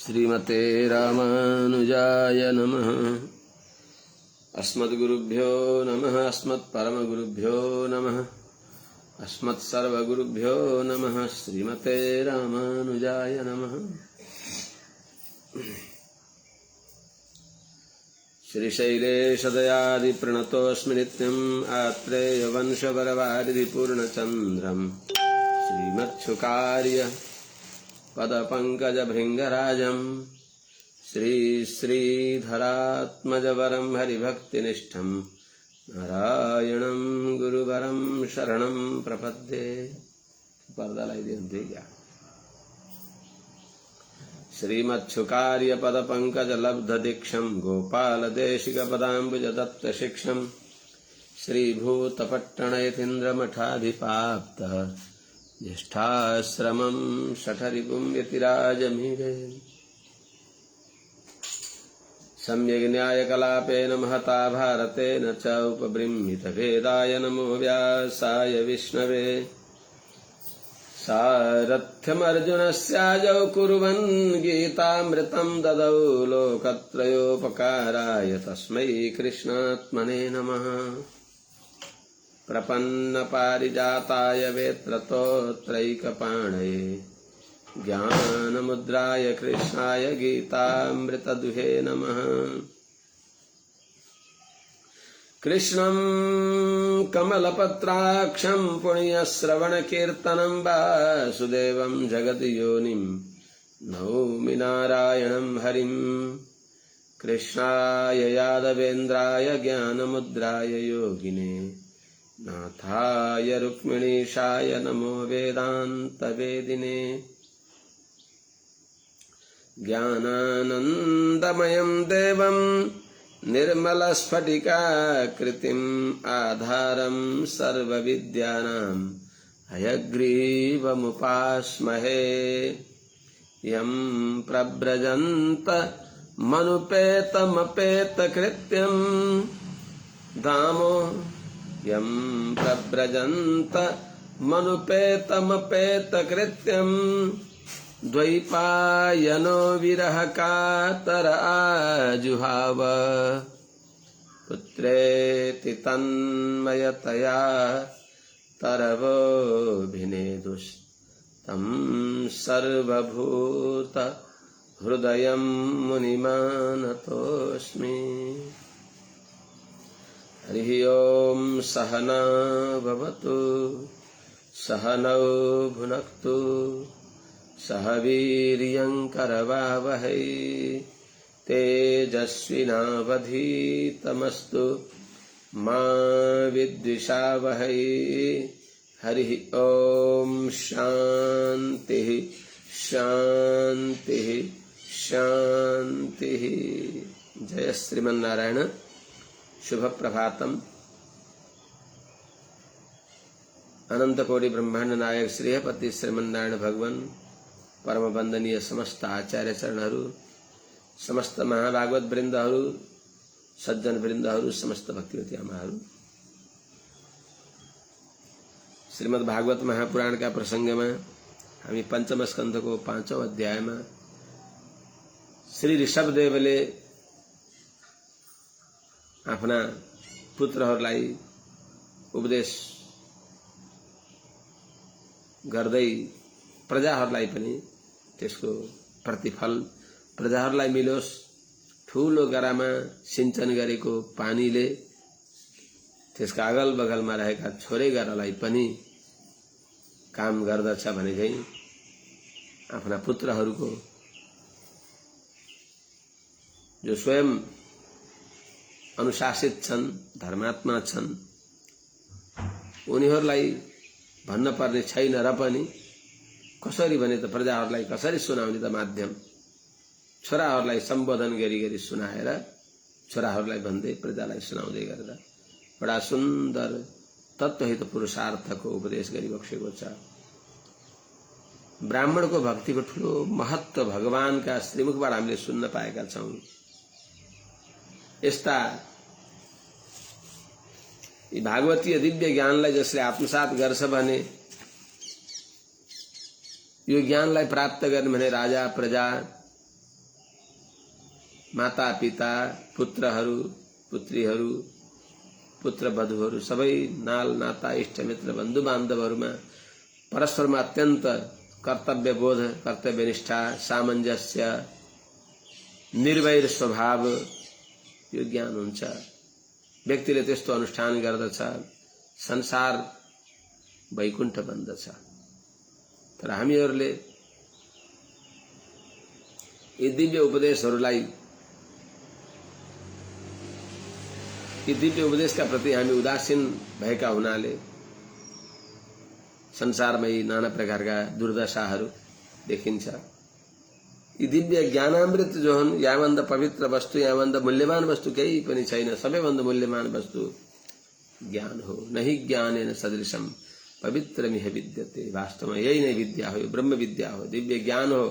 श्रीमते रामानुजाय नमः। अस्मद्गुरुभ्यो नमः। अस्मत्परमगुरुभ्यो नमः। अस्मत्सर्वगुरुभ्यो नमः। श्रीमते रामानुजाय नमः। श्रीशैलेशदयादिप्रणतोऽस्मि नित्यम् आत्रेयवंशवरवारिधिपूर्णचन्द्रम् श्रीमच्छुकार्य पदपङ्कजभृङ्गराजम् श्रीश्रीधरात्मजवरं हरिभक्तिनिष्ठम् नारायणं गुरुवरं शरणं प्रपद्ये। पर्दा लाई दिया क्या? श्रीमच्छुकार्य पदपङ्कजलब्धदीक्षं गोपालदेशिकपदाम्बुजदत्तशिक्षं श्रीभूतपट्टणयतीन्द्रमठाधिपाप्तः ज्येष्ठाश्रमं शठरिपुं यतिराजमीरे। सम्यग् न्यायकलापेन महता भारतेन च उपबृंहितभेदाय नमो व्यासाय विष्णवे। सारथ्यमर्जुनस्याजौ कुर्वन् गीतामृतं ददौ लोकत्रयोपकाराय तस्मै कृष्णात्मने नमः। प्रपन्नपारिजाताय वेत्रतोत्रैकपाणये ज्ञानमुद्राय कृष्णाय गीतामृतदुहे नमः। कृष्णं कमलपत्राक्षं पुण्यश्रवणकीर्तनं वासुदेवं जगद्योनिं नौमि नारायणं हरिं। कृष्णाय यादवेन्द्राय ज्ञानमुद्राय योगिने नाथाय रुक्मिणीशाय नमो वेदान्तवेदिने। ज्ञानानन्दमयं देवं निर्मलस्फटिकाकृतिम् आधारं सर्वविद्यानां हयग्रीवमुपास्महे। यं प्रव्रजन्त मनुपेतमपेतकृत्यं दामो यं प्रव्रजन्त मनुपेतमपेतकृत्यं द्वैपायनो विरहकातर आजुहाव। पुत्रेति तन्मयतया तरवोऽभिनेदुस्तं सर्वभूत हृदयं मुनिमानतोऽस्मि। हरिः ओं सहना भवतु सहनौ भुनक्तु सह वीर्यं करवावहै तेजस्विनावधीतमस्तु मा विद्विषावहै। हरिः ओं शान्तिः शान्तिः शान्तिः। जय श्रीमन्नारायण। शुभ प्रभातम। अनंत कोटि ब्रह्मांड नायक श्रीहपति श्रीमन्नारायण भगवान परम वंदनीय समस्त आचार्य चरणहरू, समस्त महाभागवत वृन्दहरू, सज्जन वृन्दहरू, समस्त भक्तिवती आमाहरू। श्रीमद् भागवत महापुराण का प्रसंग में हामी पंचम स्कंध को 5औं अध्याय में श्री ऋषभदेवले आफ्ना पुत्रहरूलाई उपदेश गर्दै प्रजाहरूलाई पनि त्यसको प्रतिफल प्रजाहरूलाई मिलोस्, ठूलो गरामा सिंचन गरेको पानीले त्यसका अगल बगलमा रहेका छोरेगारालाई पनि काम गर्दछ भने चाहिँ आफ्ना पुत्रहरूको जो स्वयं अनुशासित छन्, धर्मात्मा छन्, उनीहरूलाई भन्न पर्ने छैन र पनि कसरी भने त प्रजाहरूलाई कसरी सुनाउने त माध्यम। छोराहरूलाई सम्बोधन गरी गरी सुनाएर छोराहरूलाई भन्दै प्रजालाई सुनाउँदै गरेर बडा सुन्दर तत्त्वहित पुरुषार्थको उपदेश गरिबक्सेको छ। ब्राह्मणको भक्तिको ठूलो महत्त्व भगवानका श्रीमुखबाट हामीले सुन्न पाएका छौं। यस्ता यी भागवतीय दिव्य ज्ञानलाई जसले आत्मसात गर्छ भने यो ज्ञानलाई प्राप्त गर्ने भने राजा प्रजा माता पिता पुत्रहरू पुत्रीहरू पुत्रवधुहरू सबै नाल नाता इष्टमित्र बन्धु बान्धवहरूमा परस्परमा अत्यन्त कर्तव्यबोध कर्तव्यनिष्ठा सामञ्जस्य निर्वैर स्वभाव यो ज्ञान हुन्छ। व्यक्तिले त्यस्तो अनुष्ठान गर्दछ संसार वैकुण्ठ बन्दछ। तर हामीहरूले यी दिव्य उपदेशहरूलाई यी दिव्य उपदेशका प्रति हामी उदासीन भएका हुनाले संसारमा यी नाना प्रकारका दुर्दशाहरू देखिन्छ। यी दिव्य ज्ञानामृत जो हुन् याभन्दा पवित्र वस्तु याभन्दा मूल्यवान वस्तु केही पनि छैन। सबैभन्दा मूल्यवान वस्तु ज्ञान हो। नहि ज्ञानेन सदृशम पवित्रमिह विद्यते। वास्तवमा यही नै विद्या हो, ब्रह्म विद्या हो, दिव्य ज्ञान हो।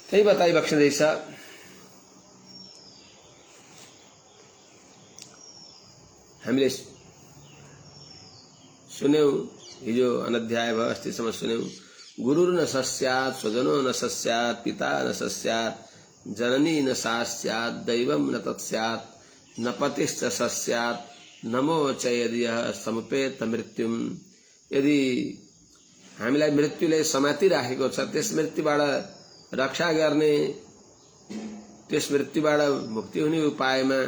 त्यही बताइ बक्सिँदैछ। हामीले सुन्यौं हिजो अनध्याय भयो, अस्तिसम्म सुन्यौं। गुरु न सस्यात् स्वजनो न सस्यात् पिता न सस्यात् जननी न सास्यात् दैवं न तत्स्यात् न पतिश्च सस्यात् नमो च यदि यः समुपेत मृत्युम। यदि हामीलाई मृत्युले समातिराखेको छ, त्यस मृत्युबाट रक्षा गर्ने, त्यस मृत्युबाट मुक्ति हुने उपायमा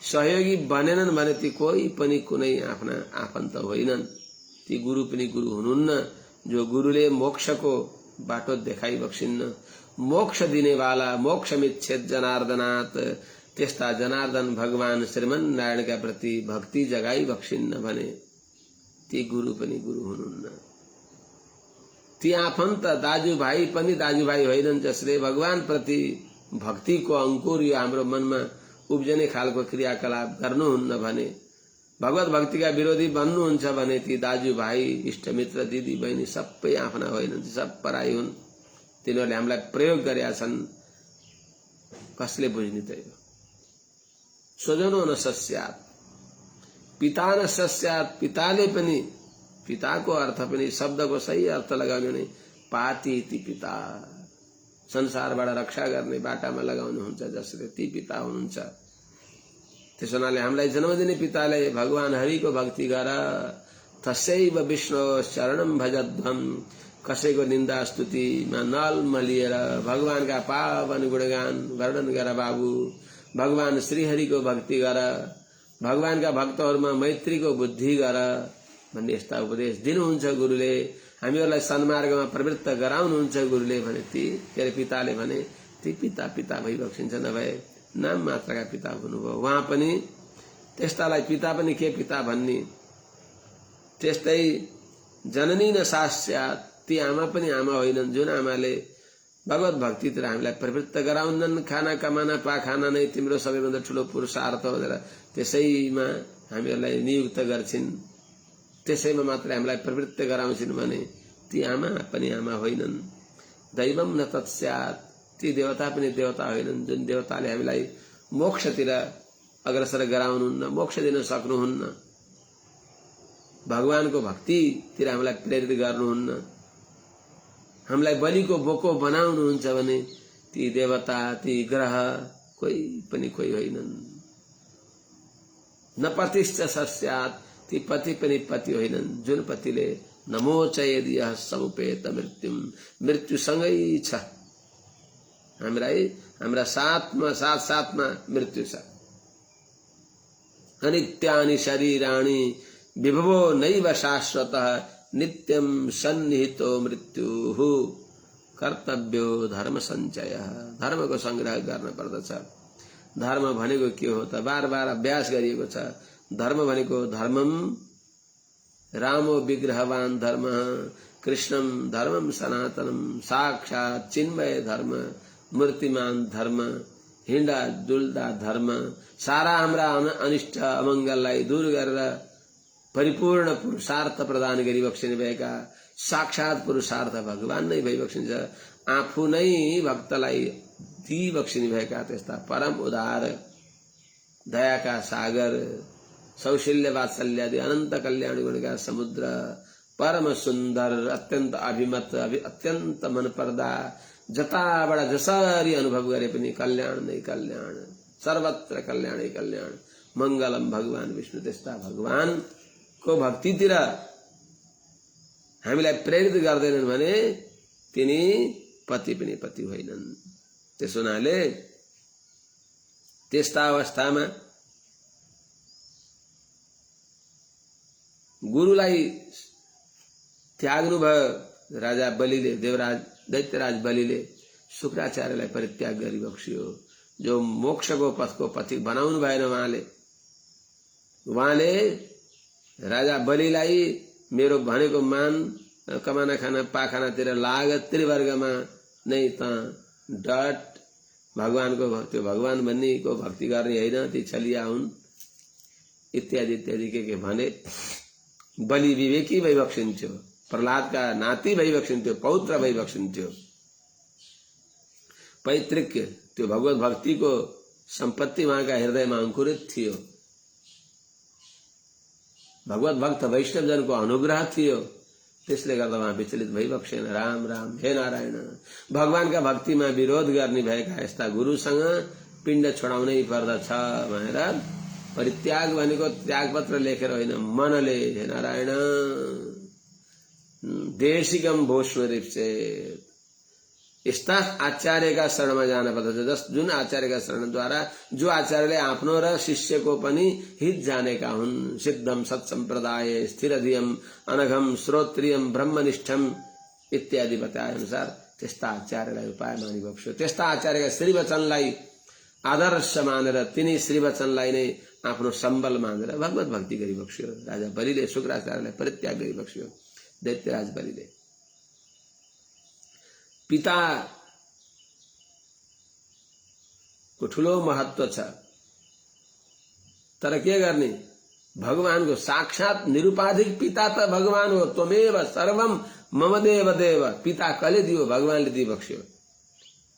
सहयोगी बनेनन् भने ती कोही पनि कुनै आफ्ना आफन्त होइनन्। ती गुरु पनि गुरु हुनुहुन्न जो गुरुले मोक्षको बाटो देखाइ बक्सिन्न। मोक्ष दिनेवाला मोक्षमिच्छेद जनार्दनात्। त्यस्ता जनार्दन भगवान श्रीमन नारायणका प्रति भक्ति जगाई बक्सिन्न भने ती गुरु पनि गुरु हुनुहुन्न। ती आफन्त दाजुभाइ पनि दाजुभाइ होइनन् जसले भगवान प्रति भक्तिको अंकुर यो हाम्रो मनमा उब्जने खालको क्रियाकलाप गर्नुहुन्न भने, भगवत भक्तिका विरोधी बन्नुहुन्छ भने ती दाजुभाइ इष्टमित्र दिदी बहिनी सबै आफ्ना होइनन्, सब पराई हुन्। तिनीहरूले हामीलाई प्रयोग गरेका छन्। कसले बुझ्ने त यो? स्वजनो न सस्यात् पिता न सस्यात्। पिताले पनि, पिताको अर्थ पनि शब्दको सही अर्थ लगाउने नै पाति ती पिता। संसारबाट रक्षा गर्ने बाटामा लगाउनुहुन्छ जसले, ती पिता हुनुहुन्छ। त्यसो हुनाले हामीलाई जन्म दिने पिताले भगवान हरिको भक्ति गर। तस्यैव विष्णु शरणम भजध्वम। कसैको निन्दा स्तुतिमा नलमलिएर भगवानका पावन गुणगान वर्णन गर बाबु। भगवान श्रीहरिको भक्ति गर। भगवानका भक्तहरूमा मैत्रीको बुद्धि गर भन्ने यस्ता उपदेश दिनुहुन्छ गुरुले। हामीहरूलाई सन्मार्गमा प्रवृत्त गराउनुहुन्छ गुरुले भने ती के अरे पिताले भने ती पिता पिता भइबक्सिन्छ। नभए नाम मात्रका पिता हुनुभयो। उहाँ पनि त्यस्तालाई पिता पनि के पिता भन्ने। त्यस्तै जननी न सास्यात्। ती आमा पनि आमा होइनन् जुन आमाले भगवत भक्तितिर हामीलाई प्रवृत्त गराउनन्। खाना कमाना पाखाना नै तिम्रो सबैभन्दा ठुलो पुरुषार्थ भनेर त्यसैमा हामीहरूलाई नियुक्त गर्छिन्, त्यसैमा मात्र हामीलाई प्रवृत्त गराउँछिन् भने ती आमा पनि आमा होइनन्। दैवम न तत्स्यात्। ती देवता पनि देवता होइनन् जुन देवताले हामीलाई मोक्षतिर अग्रसर गराउनुहुन्न, मोक्ष दिन सक्नुहुन्न, भगवानको भक्तितिर हामीलाई प्रेरित गर्नुहुन्न, हामीलाई बलिको बोको बनाउनुहुन्छ भने ती देवता ती ग्रह कोही पनि कोही होइनन्। न पतिश्च सस्यात्। ती पति पनि पति होइनन् जुन पतिले नमो च यदि यः समुपेत मृत्युम। मृत्युसँगै छ हाम्रा साथमा मृत्यु छ। अनित्यानि शरीराणि विभवो नैव शाश्वतः नित्यं सन्निहितो मृत्युः। कर्तव्यो धर्म सञ्चयः। धर्मको संग्रह गर्न पर्दछ। धर्म भनेको के हो त? बार बार अभ्यास गरिएको छ। धर्म भनेको धर्मम रामो विग्रहवान धर्म कृष्णम धर्मम सनातनम साक्षात् चिन्मय धर्म मूर्तिमान धर्म हिँड्दा डुल्दा धर्म। सारा हाम्रा अनिष्ट अमङ्गललाई दूर गरेर परिपूर्ण पुरुषार्थ प्रदान गरिबक्सिने भएका साक्षात् पुरुषार्थ भगवान नै भइबक्सिन्छ। आफू नै भक्तलाई दिइबक्सिने भएका त्यस्ता परम उदार दयाका सागर सौशील्य वात्सल्यादि अनन्त कल्याण गुणका समुद्र परम सुन्दर अत्यन्त अभिमत अत्यन्त मनपर्दा जताबाट जसरी अनुभव गरे पनि कल्याण नै कल्याण, सर्वत्र कल्याणै कल्याण, मंगलम भगवान विष्णु। त्यस्ता भगवानको भक्तितिर हामीलाई प्रेरित गर्दैनन् भने तिनी पति पनि पति होइनन्। त्यसो हुनाले त्यस्ता अवस्थामा गुरुलाई त्याग्नु भयो। राजा बलिले, देवराज दैत्यराज बलिले शुक्राचार्यलाई परित्याग गरी बक्सियो। जो मोक्षको पथको पथिक बनाउनु भएन उहाँले राजा बलिलाई मेरो भनेको मान कमाना खाना पाखानातिर लाग, त्रिवर्गमा नै त डट, भगवानको त्यो भगवान भन्नेको भक्ति गर्ने होइन, ती छलिया हुन् इत्यादि इत्यादि के भने बलि विवेकी भई बक्सिन्थ्यो, प्रहलादका नाति भई बक्सिन्थ्यो, पौत्र भई बक्सिन्थ्यो। पैतृक त्यो भगवत भक्तिको सम्पत्ति उहाँका हृदयमा अंकुरित थियो। भगवत भक्त वैष्णवजनको अनुग्रह थियो। त्यसले गर्दा उहाँ विचलित भई बक्सेन। राम राम, हे नारायण। भगवानका भक्तिमा विरोध गर्ने भएका यस्ता गुरुसँग पिण्ड छोडाउनै पर्दछ भनेर परित्याग भनेको त्यागपत्र लेखेर होइन, मनले, हे नारायण। देशिकम भोष्मरिप्सेत, यस्ता आचार्यका शरणमा जान पर्दछ। जुन आचार्यका शरणद्वारा जो आचार्यले आफ्नो र शिष्यको पनि हित जानेका हुन्। सिद्धम सत्सम्प्रदाय स्थिरधियम अनघम श्रोत्रियम ब्रह्मनिष्ठम इत्यादि बताए अनुसार त्यस्ता आचार्यलाई उपाय मानि बक्स्यो। त्यस्ता आचार्यका श्रीवचनलाई आदर्श मानेर तिनी श्रीवचनलाई नै आफ्नो सम्बल मानेर भगवत भक्ति गरी बक्स्यो। राजा बलिले शुक्राचार्यलाई परित्याग गरी बक्स्यो। दैत्यराज बलिले पिता को ठूलो महत्व छ, तर के गर्ने, भगवानको साक्षात निरुपाधिक पिता त भगवान हो। त्वमेव सर्वम मम देव देव, पिता कले दियो, भगवानले दिई बक्स्यो।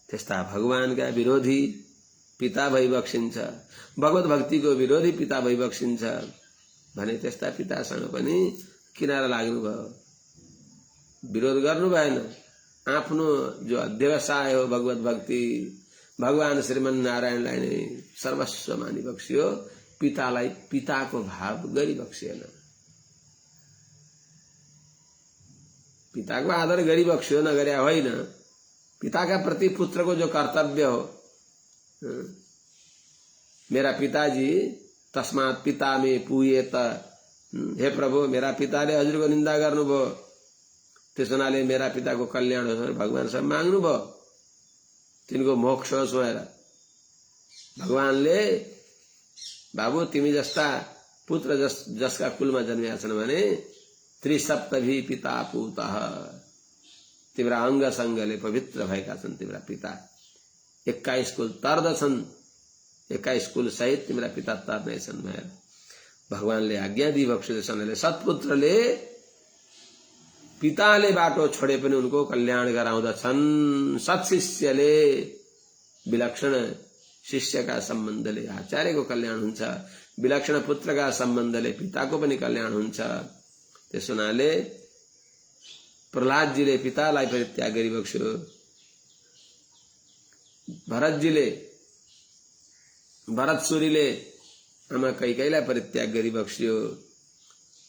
त्यस्ता भगवानका विरोधी पिता भई बक्सिन्छ, भगवत भक्तिको विरोधी पिता भई बक्सिन्छ भने त्यस्ता पितासँग पनि किनारा लाग्नु भयो, विरोध गर्नु भएन। आफ्नो जो व्यवसाय हो भगवत भक्ति, भगवान श्रीमन नारायणलाई नै सर्वस्व मानि बक्सियो। पितालाई पिताको भाव गरी बक्सिएन, पिताको आदर गरी बक्सियो, नगरे होइन। पिताका प्रति पुत्रको जो कर्तव्य हो, मेरा पिताजी तस्मात् पिता में पूयेत, हे प्रभु मेरा पिताले हजुरको निन्दा गर्नुभयो, त्यस हुनाले मेरा पिताको कल्याण होस् भनेर भगवानसँग माग्नु भयो, तिनको मोक्ष होस् भनेर। भगवानले बाबु तिमी जस्ता पुत्र जसका कुलमा जन्मिया छन् भने त्रिसप्तभी पिता पूतः, तिम्रा अंग संगले पवित्र भएका छन् तिम्रा पिता। 21 कुल तर्दछन्, 21 कुल सहित तिम्रा पिता तर्ने छन् भनेर भगवानले आज्ञा दिई बक्सिँदैछन्। सत्पुत्रले पिताले बाटो छोडे पनि उनको कल्याण गराउँदछन्। सत्शिष्यले, विलक्षण शिष्यका सम्बन्धले आचार्यको कल्याण हुन्छ, विलक्षण पुत्रका सम्बन्धले पिताको पनि कल्याण हुन्छ। त्यस हुनाले प्रहलादजीले पितालाई परित्याग गरी बक्स्यो, भरतसुरीले आमा कैकेयीलाई परित्याग गरी बक्स्यो।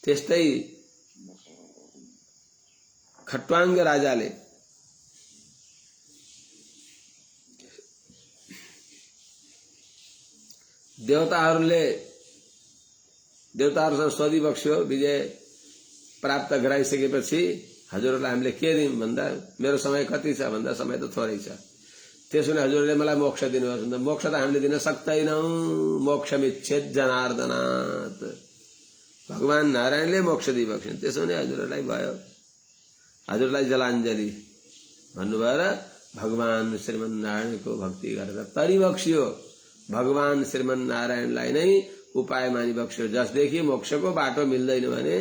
त्यस्तै खट्वांग राजाले देवताहरूसँग सोधी बक्स्यो। विजय प्राप्त गराइसकेपछि हजुरहरूलाई हामीले के दिउँ भन्दा मेरो समय कति छ भन्दा समय त थोरै छ, त्यसो भने हजुरले मलाई मोक्ष दिनुहोस् भन्दा मोक्ष त हामीले दिन सक्दैनौं। मोक्षमिच्छेद जनार्दनात्, भगवान नारायणले मोक्ष दिई बक्सिन्। त्यसो भने हजुरहरूलाई भयो, हजुरलाई जलाञ्जली भन्नुभयो र भगवान श्रीमन नारायणको भक्ति गरेर तरी बक्सियो। भगवान श्रीमन नारायणलाई नै उपाय मानि बक्स्यो। जसदेखि मोक्षको बाटो मिल्दैन भने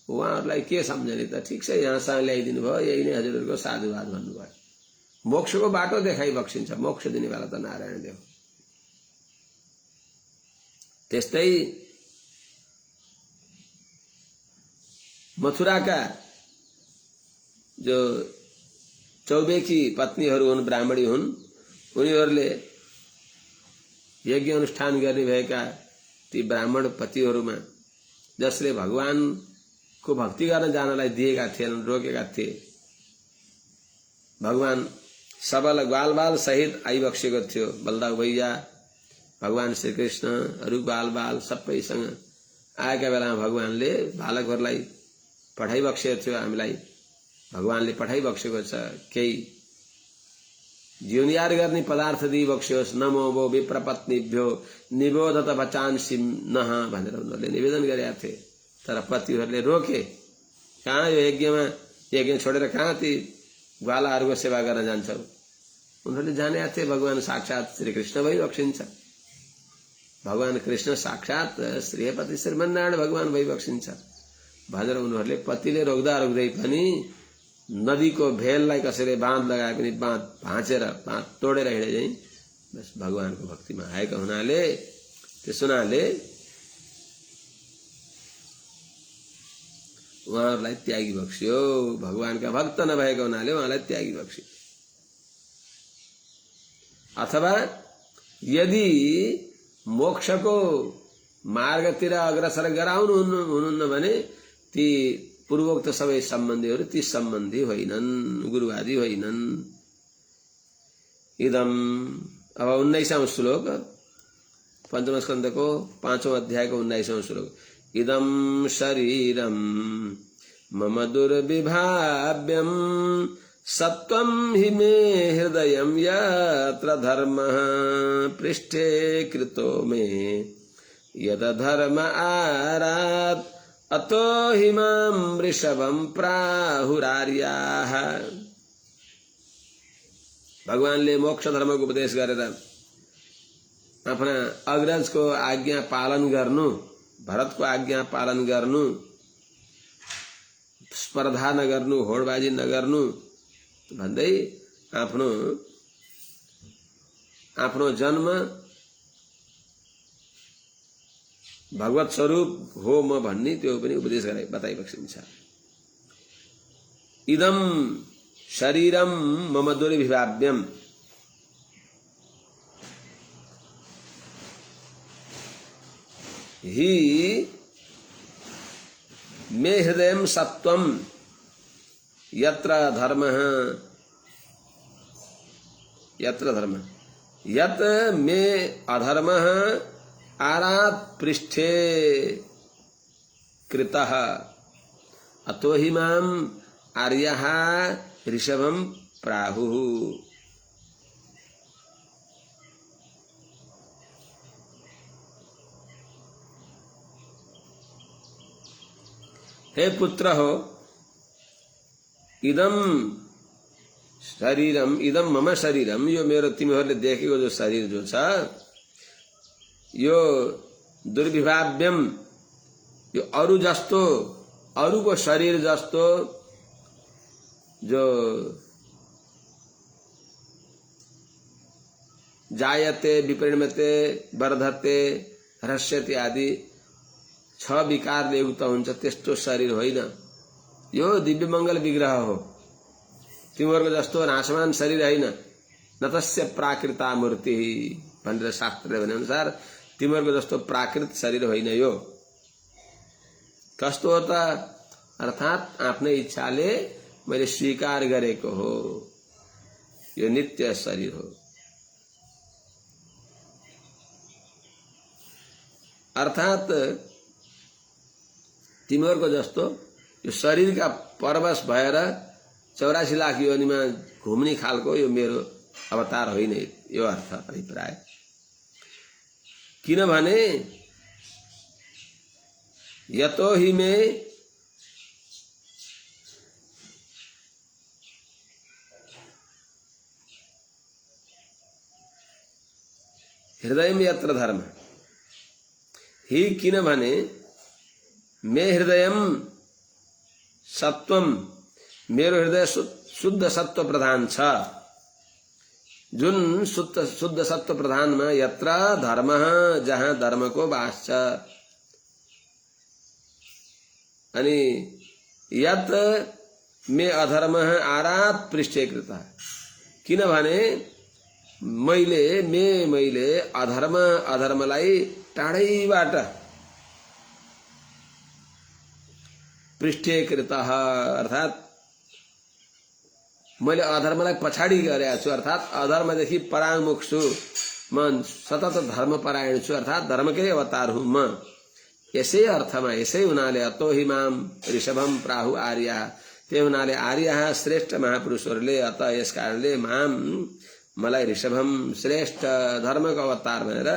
उहाँहरूलाई के सम्झने त, ठिक छ यहाँसँग ल्याइदिनु भयो, यही नै हजुरहरूको साधुवाद भन्नुभयो। मोक्षको बाटो देखाइ बक्सिन्छ, मोक्ष दिनेवाला त नारायण देव। त्यस्तै मथुराका जो चौबेकी पत्नीहरू हुन्, ब्राह्मणी हुन्, उनीहरूले यज्ञ अनुष्ठान गर्ने भएका ती ब्राह्मण पतिहरूमा जसले भगवानको भक्ति गर्न जानलाई दिएका थिएनन्, रोकेका थिए, भगवान सबल बाल बाल सहित आइबक्सेको थियो। बलदाउ भैया भगवान श्री कृष्णहरू बाल बाल सबैसँग आएका बेलामा भगवानले बालकहरूलाई पठाइबक्सेको थियो। हामीलाई भगवानले पठाइबक्सेको छ। केही जीवनयार गर्ने पदार्थ दिइबक्स्योस्। नमो वो विप्रपत्नीभ्यो निबोधत वचांसि नः भनेर उनीहरूले निवेदन गरेका थिए। तर पतिहरूले रोके। कहाँ यो यज्ञ छोडेर कहाँ ती ग्वालाहरूको सेवा गर्न जान्छौ? उनीहरूले जानेका थिए भगवान साक्षात श्री कृष्ण भइबक्सिन्छ। भगवान कृष्ण साक्षात श्रीपति श्रीमन्नारायण भगवान भइबक्सिन्छ भनेर उनीहरूले पतिले रोक्दा रोक्दै पनि नदीको भेललाई कसैले बाँध लगाए पनि बाँध भाँचेर बाँध तोडेर हिँडे चाहिँ बस भगवानको भक्तिमा आएका हुनाले त्यस हुनाले उहाँहरूलाई त्यागी बक्स्यो। भगवानका भक्त नभएका हुनाले उहाँलाई त्यागी बक्स्यो। अथवा यदि मोक्षको मार्गतिर अग्रसर गराउनु हुनुहुन्न भने ती पूर्वोक्त सबै सम्बन्धीहरू ती सम्बन्धी होइनन्, गुरुवादी होइनन्। इदम अब 19औं श्लोक पंचम स्कन्धको 5औं अध्यायको 19औं श्लोक। इदम शरीरम मम दुर्विभाव्यम सत्वं हि मे हृदयं यत्र धर्मः पृष्ठे कृतो मे यद धर्म आरात् अतो हि मां वृषभं प्राहुरार्याः। भगवानले मोक्ष धर्मको उपदेश गरेर आफ्ना अग्रजको आज्ञा पालन गर्नु, भरतको आज्ञा पालन गर्नु, स्पर्धा नगर्नु, होडबाजी नगर्नु भन्दै आफ्नो जन्म भगवत स्वरूप हो म भन्ने त्यो पनि उपदेश गराइ बताइबक्सिन्छ। इदम शरीरम मम दुर्विभाव्यम, हि मे हृदयं सत्वं यत्र धर्मः यत्र धर्म यत मे अधर्मः आरात् पृष्ठे कृतः अतो हि मां आर्यः ऋषभं प्राहुः। हे पुत्र हो, इदम शरीरम इदम मम शरीरम, यो मेरो तिमीहरूले देखेको जो शरीर जो छ यो दुर्विभाव्यम, यो अरु जस्तो अरुको शरीर जस्तो जो जायते विपरिणमते वर्धते ह्रस्यते आदि 6 विकारले युक्त हुन्छ त्यस्तो शरीर होइन। यो दिव्य मंगल विग्रह हो। तिमीहरूको जस्तो नाशमान शरीर होइन। न तस्य प्राकृता मूर्ति भनेर शास्त्रले भने अनुसार तिमीहरूको जस्तो प्राकृत शरीर होइन यो। कस्तो हो त? अर्थात आफ्नै इच्छाले मैले स्वीकार गरेको हो। यो नित्य शरीर हो। अर्थात तिमीहरूको जस्तो यो शरीरका परवश भएर 84 लाख योनिमा घुम्ने खालको यो मेरो अवतार होइन, यो अर्थ अभिप्राय। किनभने यतो हि मे हृदयं यत्र धर्म, हि किनभने मे हृदयं सत्वम, मेरो हृदय शुद्ध सत्व प्रधान छ। जुन शुद्ध सत्व प्रधानमा यत्र धर्म, जहाँ धर्म को वास छ। अनि यत मे अधर्म आरात पृष्ठे कृता, किनभने मैले अधर्मलाई टाढैबाट पृष्ठे कृता अर्थात मैले अधर्मलाई पछाडि गरेको छु, अर्थात अधर्मदेखि पराङ्मुख छु, म सतत धर्मपरायण छु, अर्थात धर्मकै अवतार हुँ म। यसै अर्थमा, यसै हुनाले अतो हि माम ऋषभम प्राहु आर्या, त्यही हुनाले आर्या श्रेष्ठ महापुरुषहरूले अत यस कारणले मलाई ऋषभम श्रेष्ठ धर्मको अवतार भनेर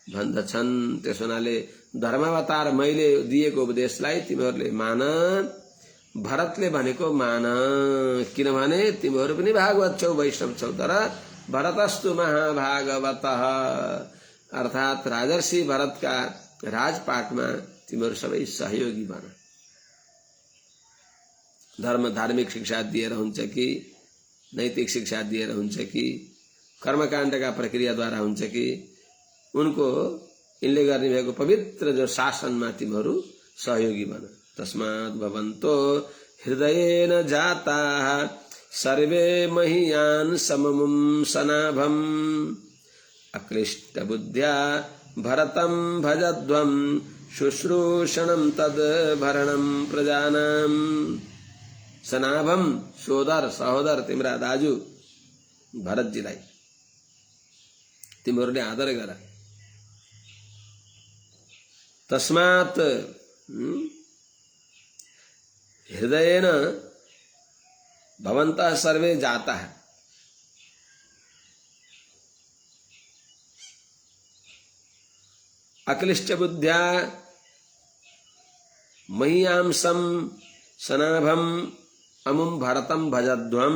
भन्दछन्। त्यस हुनाले धर्मावतार मैले दिएको उपदेशलाई तिमीहरूले मान, भरतले भनेको मान, किनभने तिमीहरू पनि भागवत छौ, वैष्णव छौ, तर भरतस्तु महाभागवतः, अर्थात राजर्षि भरतका राजपाटमा तिमीहरू सबै सहयोगी बन। धार्मिक शिक्षा दिएर हुन्छ कि नैतिक शिक्षा दिएर हुन्छ कि कर्मकाण्डका प्रक्रियाद्वारा हुन्छ कि उनको इनले गर्ने भएको पवित्र जो शासनमा तिमीहरू सहयोगी बन। तस्मात् भवन्तो हृदयेन जाताः सर्वे महीयान् सममुं सनाभम् अक्लिष्ट बुद्ध्या भरतं भजध्वं शुश्रूषणं तद भरणं प्रजानाम्। सनाभम सोदर सहोदर तिम्रा दाजु भरतजीलाई तिमीहरूले आदर गर। तस्मात् हृदयेन भवन्तः सर्वे जाताः, अक्लिष्ट बुद्ध्या महीयांसं सनाभम अमुम भरतम भजध्वम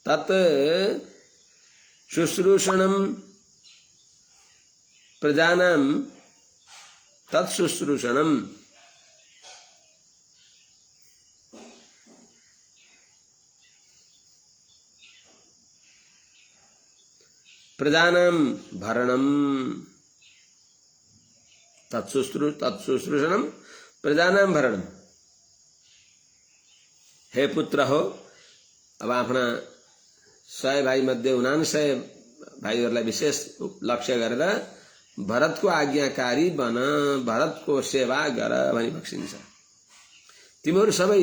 तत् शुश्रूषणं प्रजानां तत्शुश्रूषणं प्रजानां भरणं तत्शुश्रूषणं प्रजानां भरणं। हे पुत्र हो, अब आफ्ना 100 भाइ मध्ये 99 भाइहरूलाई विशेष लक्ष्य गरेर भरतको आज्ञाकारी बन, भरतको सेवा गर भनी बक्सिन्छ। तिमीहरू सबै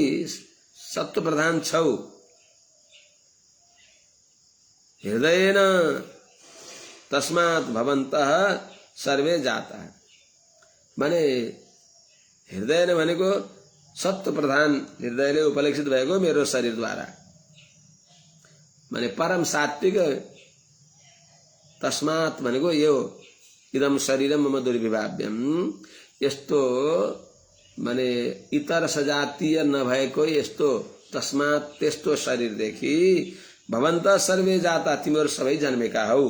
सत्व प्रधान छौ। हृदयेन तस्मात् भवन्तः सर्वे जाताः, माने हृदय भनेको सत्व प्रधान हृदयले उपलक्षित भएको मेरो शरीरद्वारा, माने परम सात्विक। तस्मात् भनेको यो इदम शरीरम मम दुर्विभाव्यम, यस्तो माने इतर सजातीय नभएको यस्तो, तस्मात् त्यस्तो शरीरदेखि भवन्तः सर्वे जाता, तिमीहरू सबै जन्मेका हौ।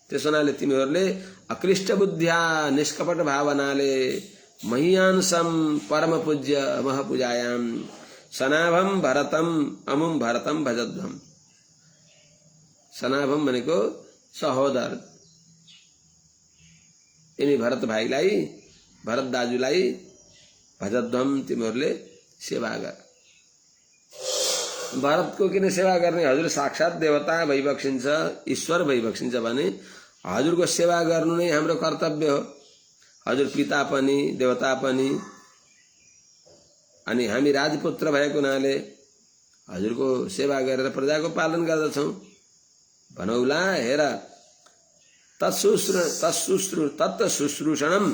त्यसो हुनाले तिमीहरूले अक्लिष्ट बुद्ध्या निष्कपट भावनाले महीयांसम परम पूज्य महपूजायाम सनाभम भरतम अमुम भरतम भजध्वम। सनाभम भनेको सहोदर, यिनी भरत भाइलाई, भरत दाजुलाई भजध्वम तिमीहरूले सेवा गर। भरतको किन सेवा गर्ने? हजुर साक्षात देवता भइबक्सिन्छ, ईश्वर भइबक्सिन्छ भने हजुरको सेवा गर्नु नै हाम्रो कर्तव्य हो। हजुर पिता पनि देवता पनि, अनि हामी राजपुत्र भएको हुनाले हजुरको सेवा गरेर प्रजाको पालन गर्दछौँ। भनौला हेर, तत्शुश्रूषणम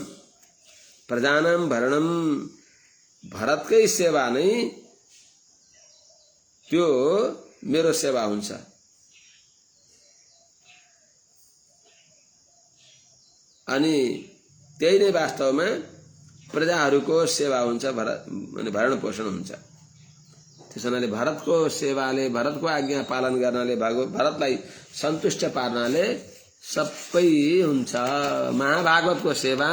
प्रजानां भरणम, भरतकै सेवा नै त्यो मेरो सेवा हुन्छ। अनि त्यही नै वास्तवमा प्रजाहरूको सेवा हुन्छ, भरण पोषण हुन्छ। त्यसैले भरतको सेवाले, भरतको आज्ञा पालन गर्नाले, भरतलाई सन्तुष्ट पार्नाले सबै हुन्छ। महाभागवतको सेवा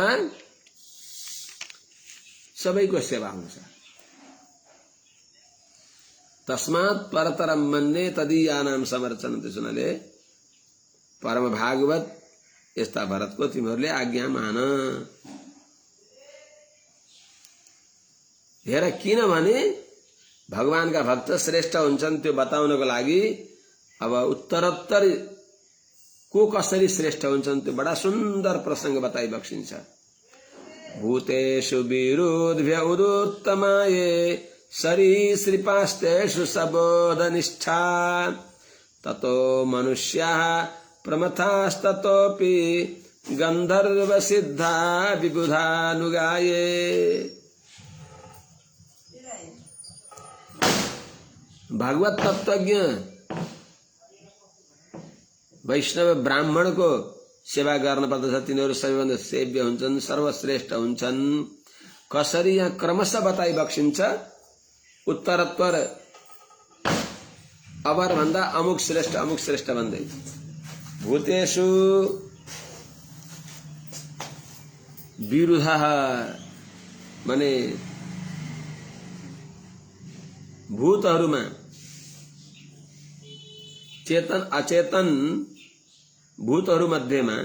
सबैको सेवा हुन्छ। तस्मात् परतरम मन्ये तदीयानां समर्चनम्। त्यसैले परम भागवत यस्ता भरतको तिमीहरूले आज्ञा मान। हेर किनभने भगवानका भक्त श्रेष्ठ हुन्छन् त्यो बताउनको लागि अब उत्तरोत्तर को कसरी श्रेष्ठ हुन्छन् त्यो बडा सुन्दर प्रसंग बताइबक्सिन्छ। भूतेषु विरुद्ध्य उदुत्तमाये सरीसृपास्तेषु सबोधनिष्ठा ततो मनुष्याः प्रमथास्ततोऽपि गंधर्व सिद्धा विबुधानुगाये। भागवत तत्वज्ञ वैष्णव ब्राह्मण को सेवा गर्न पर्दछ। तिनीहरू सबैभन्दा सेव्य हुन्छन्, सर्वश्रेष्ठ हुन्छन्। कसरी यहाँ क्रमशः बताइबक्सिन्छ। उत्तरोत्तर अवर भन्दा अमुक श्रेष्ठ भन्दै भूतेषु विरुधः माने भूतहरूमा चेतन अचेतन भूतहरू मध्येमा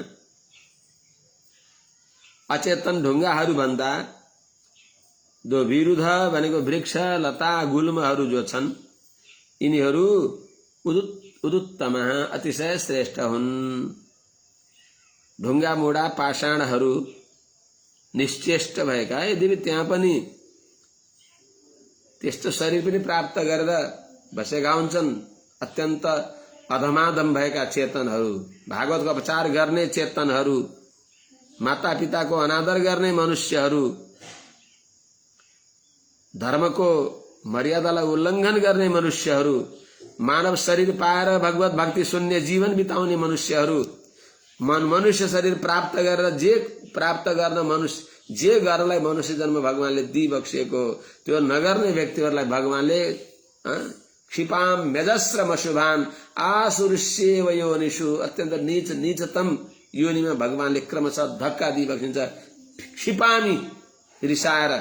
अचेतन ढुङ्गाहरू भन्दा जो विरुद्ध भनेको वृक्ष लता गुल्महरू जो छन् यिनीहरू उदुत्तम अतिशय श्रेष्ठ हुन्। ढुङ्गा मुढा पाषाणहरू निश्चेष्ट भएका यद्यपि त्यहाँ पनि त्यस्तो शरीर पनि प्राप्त गरेर बसेका हुन्छन्। अत्यन्त अधमाधम भएका चेतनहरू, भागवतको अपचार गर्ने चेतनहरू, माता पिताको अनादर गर्ने मनुष्यहरू, धर्मको मर्यादालाई उल्लङ्घन गर्ने मनुष्यहरू, मानव शरीर पाएर भगवत भक्ति शून्य जीवन बिताउने मनुष्यहरू, मनुष्य शरीर प्राप्त गरेर जे प्राप्त गर्न मनुष्य जे गर्नलाई मनुष्य जन्म भगवानले दिइबक्सिएको त्यो नगर्ने व्यक्तिहरूलाई भगवानले क्षिपाम मेजस्रम अशुभान आसुरुष्येव योनिषु अत्यन्त नीचतम योनिमा भगवानले क्रमशः धक्का दिइबक्सिन्छ। क्षिपामी रिसाएर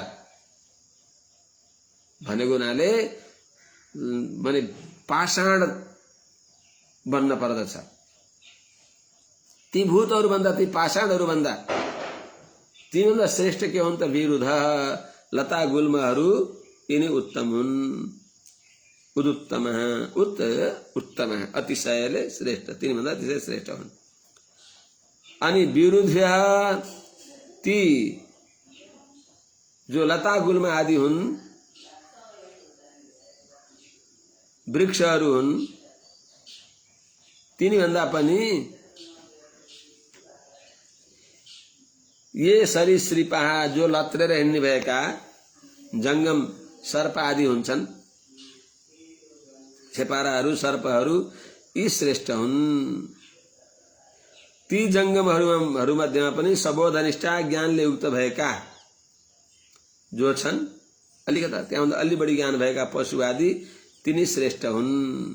भनेको हुनाले माने पाषाण बन्न पर्दछ। ती भूतहरू भन्दा ती पाषाणहरू भन्दा तीभन्दा श्रेष्ठ के हुन् त विरुद्ध लता गुल्महरू यिनी उत्तम हुन्। उदुत्तम उत्तम अतिशयले श्रेष्ठ तिनीभन्दा अतिशय श्रेष्ठ हुन्। अनि विरुद्ध ती जो लता गुल्म आदि हुन् वृक्षहरू हुन् तिनीभन्दा पनि ये सरीसृपाः जो लत्रेर हिँड्ने भएका जंगम सर्प आदि हुन्छन्, छेपाराहरू सर्पहरू यी श्रेष्ठ हुन्। ती जंगमहरू मध्येमा पनि सबोधनिष्ठा ज्ञानले युक्त भएका जो छन्, अलिकता त्यहाँभन्दा अलि बढी ज्ञान भएका पशु आदि तिनी श्रेष्ठ हुन्।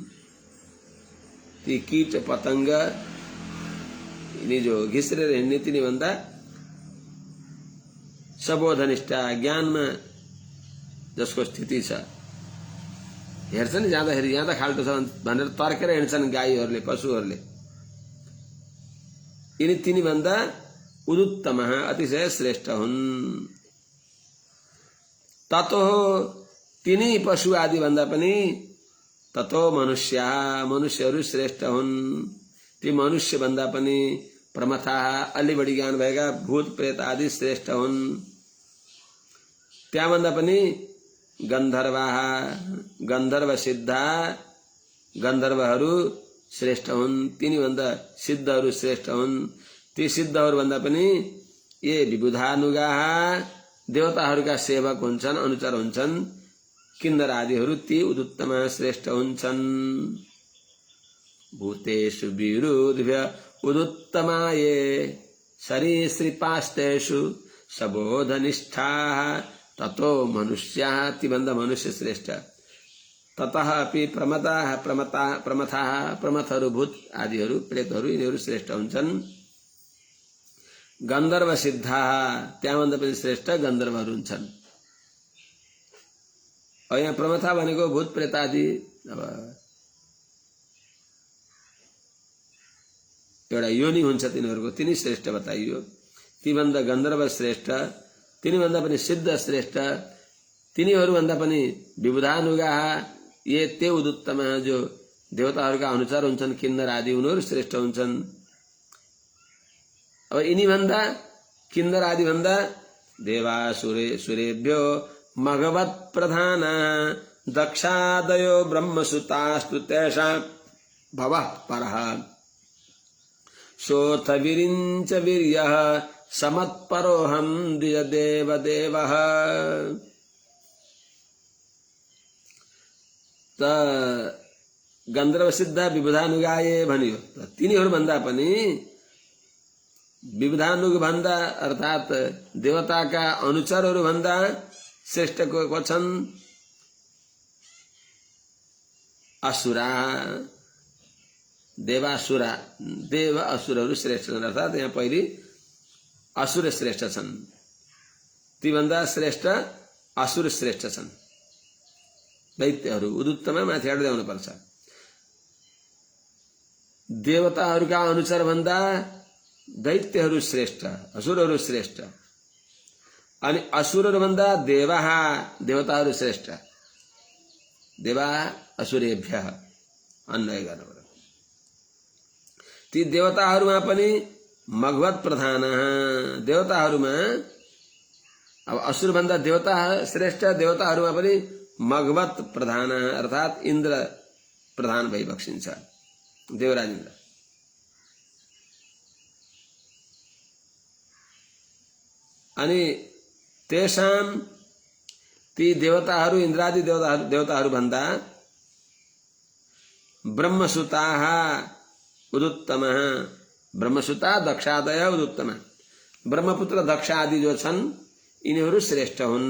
ती कीट पतंग यिनी जो घिस्रेर हिँड्ने तिनी भन्दा सबोधनिष्ठा ज्ञानमा जसको स्थिति छ, हेर्छन् जाँदाखेरि यहाँ त खाल्टो छ भनेर तर्केर हिँड्छन् गाईहरूले पशुहरूले, यिनी तिनी भन्दा उदुत्तम अतिशय श्रेष्ठ हुन्। ततो तिनी पशु आदि भन्दा पनि ततो मनुष्यहरू श्रेष्ठ हुन्। ती मनुष्य भन्दा पनि प्रमथा अलि बढी ज्ञान भएका भूत प्रेत आदि श्रेष्ठ हुन्। त्यहाँभन्दा पनि गन्धर्व सिद्धा गन्धर्वहरू श्रेष्ठ हुन्। तिनीभन्दा सिद्धहरू श्रेष्ठ हुन्। ती सिद्धहरू भन्दा पनि ये विबुधानुगाः देवताहरूका सेवक हुन्छन्, अनुचर हुन्छन्, किन्नर आदिहरू ती उदुत्तम श्रेष्ठ हुन्छन्। भूतेषु विरुद्ध्य उदुत्तमाये सरीसृपास्तेषु सबोधनिष्ठाः ततो मनुष्याः तीभन्दा मनुष्य श्रेष्ठ। ततः अपि प्रमथाः प्रमथहरू भूत आदिहरू प्रेतहरू यिनीहरू श्रेष्ठ हुन्छन्। गन्धर्व सिद्धाः त्यहाँभन्दा पनि श्रेष्ठ गन्धर्वहरू हुन्छन्। अब यहाँ प्रमथा भनेको भूत प्रेत आदि अब एउटा योनि हुन्छ तिनीहरूको, तिनी श्रेष्ठ बताइयो। तीभन्दा गन्धर्व श्रेष्ठ, तिनीभन्दा पनि सिद्ध श्रेष्ठ, तिनीहरूभन्दा पनि विबुधानुगाः ये ते उदुत्तम, जो देवताहरूका अनुसार हुन्छन्, किन्नर आदि उनीहरू श्रेष्ठ हुन्छन्। अब यिनी भन्दा किन्नर आदि भन्दा देवासुरेभ्यो मघवत् प्रधाना दक्षादयो ब्रह्मसुतास्तु तेषां भवः परः सोऽथ विरिञ्च वीर्यः समत्परोऽहं द्विजदेवदेवः। त गन्धर्व सिद्ध विबुधानुगाए भनियो। तिनीहरू भन्दा पनि विबुधानुग भन्दा अर्थात देवताका अनुचरहरू भन्दा श्रेष्ठ को छन् असुरा, देवासुरा, देव असुरहरू श्रेष्ठ छन्। अर्थात यहाँ पहिले असुर श्रेष्ठ छन्, ती भन्दा श्रेष्ठ असुर श्रेष्ठ छन्। दैत्यहरू उदुत्तमा माथि हाड्दै आउनुपर्छ। देवताहरूका अनुसार भन्दा दैत्यहरू श्रेष्ठ, असुरहरू श्रेष्ठ, अनि असुरहरू भन्दा देवाहा, देवताहरू श्रेष्ठ। देवा असुरेभ्य अन्वय गर्नु। ती देवताहरूमा पनि मघवत प्रधान, देवताहरूमा अब असुर भन्दा देवता श्रेष्ठ, देवताहरूमा पनि मघवत प्रधान अर्थात इन्द्र प्रधान भई बक्सिन्छ, देवराज इन्द्र। अनि तेषां ती देवताहरू इन्द्रादि देवताहरू भन्दा ब्रह्मसुताः उदुत्तमः, ब्रह्मसुता दक्षादय उदुत्तम, ब्रह्मपुत्र दक्ष आदि जो छन् यिनीहरू श्रेष्ठ हुन्।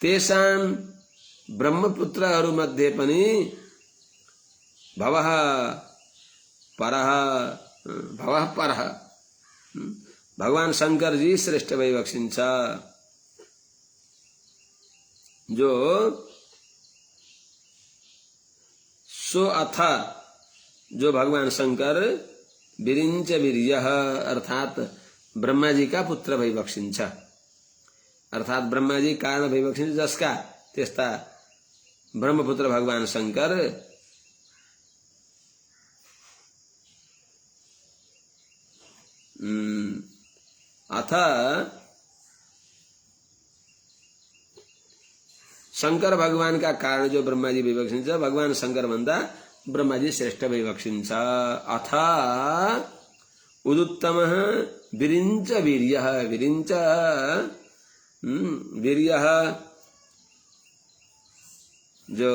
तेषां ब्रह्मपुत्रहरू मध्ये पनि भवः परः, भवः परः, भगवान शंकर जी श्रेष्ठ भई बक्सिन्छ। जो सो अथ, जो भगवान शंकर विरिञ्च वीर्यः अर्थात ब्रह्मा जी का पुत्र भई बक्सिन्छ, अर्थात ब्रह्मा जी कारण भई बक्सिन्छ, जसका त्यस्ता ब्रह्मपुत्र भगवान शंकर अथ शंकर भगवान का कारण जो ब्रह्मा जी विवक्षिन्छ, भगवान शंकर भन्दा ब्रह्मा जी श्रेष्ठ विवक्षिन्छ। अथ उदुत्तमः विरिञ्च वीर्यः, विरिञ्च वीर्यः जो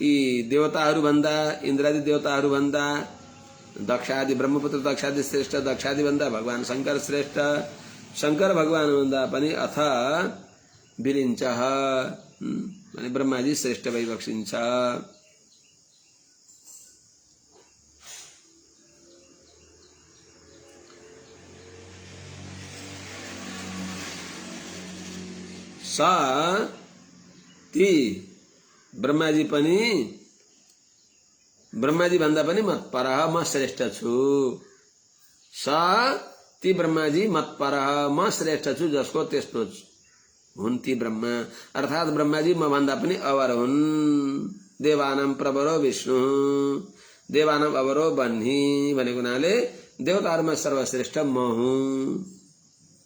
यी देवताहरू भन्दा इन्द्रादि देवताहरू भन्दा दक्षादि ब्रह्मपुत्र दक्षादि श्रेष्ठ, दक्षादि भन्दा भगवान शंकर श्रेष्ठ, शंकर भगवान भन्दा पनि अथ विरिञ्चः माने ब्रह्माजी श्रेष्ठ भई बक्सिन्छ। स ती ब्रह्माजी पनि ब्रह्माजी भन्दा पनि मत्परः, म श्रेष्ठ छु। स ती ब्रह्माजी मत्परः, म श्रेष्ठ छु जसको त्यस्तो हुन् ती ब्रह्मा, अर्थात ब्रह्माजी म भन्दा पनि अवर हुन्। देवानां प्रवरो विष्णु, देवानां अवरो बन्ही भनेको हुनाले देवताहरूमा सर्वश्रेष्ठ म हुँ।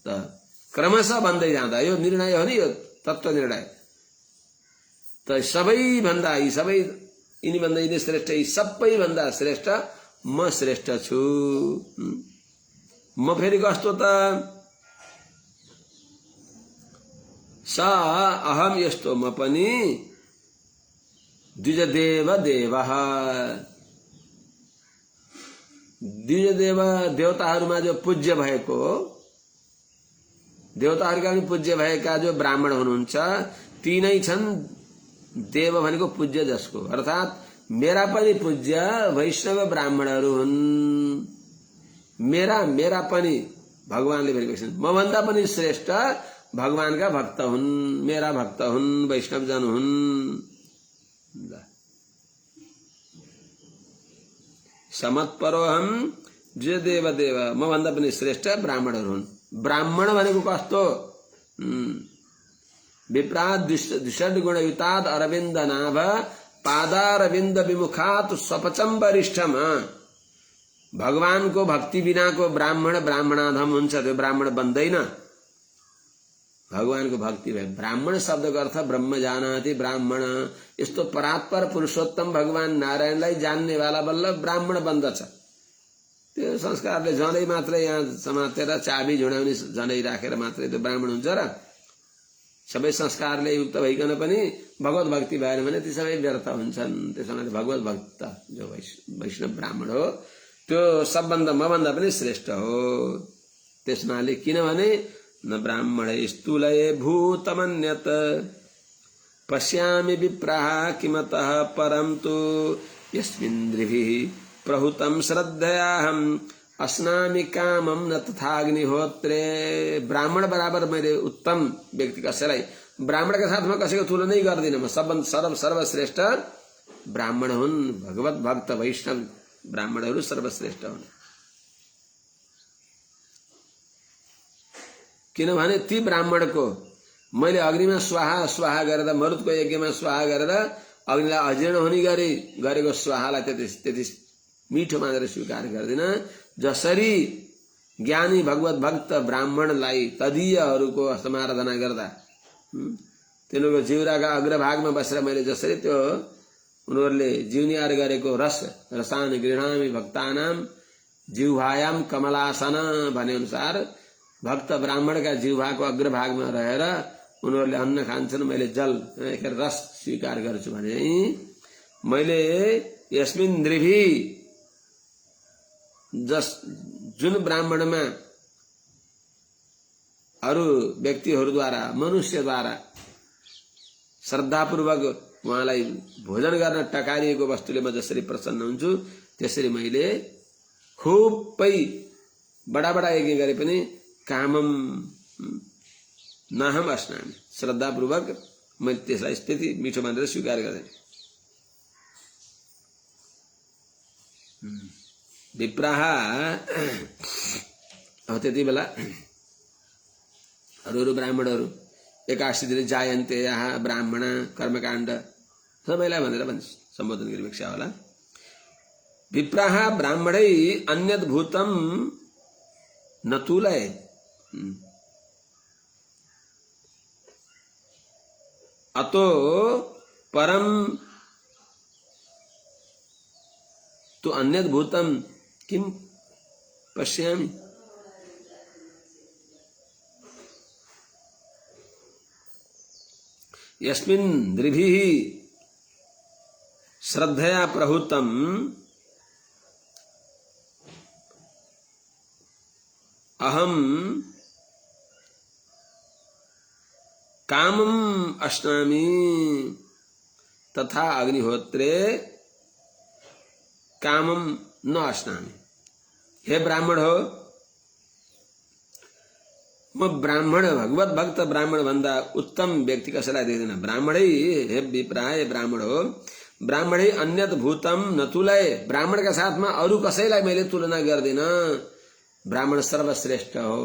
त क्रमशः भन्दै जाँदा यो निर्णय हो नि, यो तत्व निर्णय। त सबै भन्दा यी सबै यिनी भन्दा यिनी श्रेष्ठ, यी सबै भन्दा श्रेष्ठ म श्रेष्ठ छु। म फेरि कस्तो त स अहम यस्तो म पनि द्विजदेव देवः, द्विजदेव देवताहरूमा जो पूज्य भएको, देवताहरूका पनि पूज्य भएका जो ब्राह्मण हुनुहुन्छ ती नै छन् देव भनेको पूज्य जसको, अर्थात मेरा पनि पूज्य वैष्णव ब्राह्मणहरू हुन्। मेरा पनि भगवानले भनेको छन्, म भन्दा पनि श्रेष्ठ भगवानका भक्त हुन्, मेरा भक्त हुन्, वैष्णव जन हुन्। समत्परोऽहं जे देव देव म भन्दा पनि श्रेष्ठ ब्राह्मणहरू हुन्। ब्राह्मण भनेको कस्तो? विप्राद द्विषड गुणयुताद अरविन्द नाभ पादारविन्द विमुखात स्वपचम वरिष्ठम। भगवानको भक्ति बिनाको ब्राह्मण ब्राह्मणाधम हुन्छ, त्यो ब्राह्मण बन्दैन। भगवानको भक्ति भए ब्राह्मण शब्दको अर्थ ब्रह्म जानाति ब्राह्मण। यस्तो परात्पर पुरुषोत्तम भगवान नारायणलाई जान्नेवाला बल्ल ब्राह्मण बन्दछ। त्यो संस्कारले जनै मात्रै यहाँ समातेर चाबी झुडाउने जनै राखेर मात्रै त्यो ब्राह्मण हुन्छ र? सबै संस्कारले युक्त भइकन पनि भगवत भक्ति भएन भने ती सबै व्यर्थ हुन्छन्। त्यसैले भगवत भक्त जो वैष्णव ब्राह्मण हो त्यो सबभन्दा मभन्दा पनि श्रेष्ठ हो। त्यसमाले किनभने न ब्राह्मण स्थूलये भूतमन्यत पश्यामि विप्राः किमतः परं तु यस्मिन्द्रिभिः प्रहुतं श्रद्धयाहं अस्नामि कामम न तथाग्निहोत्रे। ब्राह्मण बराबर मैले उत्तम व्यक्ति कसैलाई ब्राह्मणका साथमा कसैको तुलनै गर्दिनँ म। सर्वश्रेष्ठ ब्राह्मण हुन्, भगवत भक्त वैष्णव ब्राह्मणहरू सर्वश्रेष्ठ हुन्। किनभने ती ब्राह्मणको मैले अग्निमा स्वाहा स्वाहा गरेर, मरुतको यज्ञमा स्वाहा गरेर अग्निलाई अजीर्ण हुने गरेको स्वाहालाई त्यति मिठो मानेर स्वीकार गर्दिन जसरी ज्ञानी भगवत भक्त ब्राह्मणलाई तदीयहरूको समाराधना गर्दा तिनीहरूको जिउराका अग्रभागमा बसेर मैले जसरी त्यो उनीहरूले जिउनियार गरेको रसान गृह्णामि भक्तानाम जिह्वायाम कमलासन भने अनुसार भक्त ब्राह्मणका जिह्वाको अग्रभागमा रहेर उनीहरूले अन्न खान्छन्, मैले जल रस स्वीकार गर्छु भने मैले यस्मिन् द्रिभि जुन ब्राह्मणमा अरू व्यक्तिहरूद्वारा मनुष्यद्वारा श्रद्धापूर्वक उहाँलाई भोजन गर्न टकारिएको वस्तुले म जसरी प्रसन्न हुन्छु त्यसरी मैले खुबै बडा बडा यज्ञ गरे पनि कामम नाहम अस्नामि, श्रद्धापूर्वक मैले त्यसलाई त्यति मिठो मानेर स्वीकार गर्दैन। विप्राः अब त्यति बेला अरू ब्राह्मणहरू 81 दिन जायन्ते यहाँ ब्राह्मण कर्मकाण्ड सबैलाई भनेर सम्बोधन गरिरहेको होला। विप्राः ब्राह्मणै अन्यद् भूतं न तुलय। अतो परम तु अन्यद् भूतं किं पश्यामि। यस्मिन् द्रिभिः श्रद्धया प्रहुतम् अहम कामम अश्नामि तथा अग्निहोत्रे कामम न अश्नामि। हे ब्राह्मण हो, म ब्राह्मण भगवत भक्त ब्राह्मण भन्दा उत्तम व्यक्ति कसैलाई देख्दैन। ब्राह्मणै हे विप्राय ब्राह्मण हो, ब्राह्मणै अन्यत भूतम न तुलय। ब्राह्मणका साथमा अरू कसैलाई मैले तुलना गर्दिन। ब्राह्मण सर्वश्रेष्ठ हो।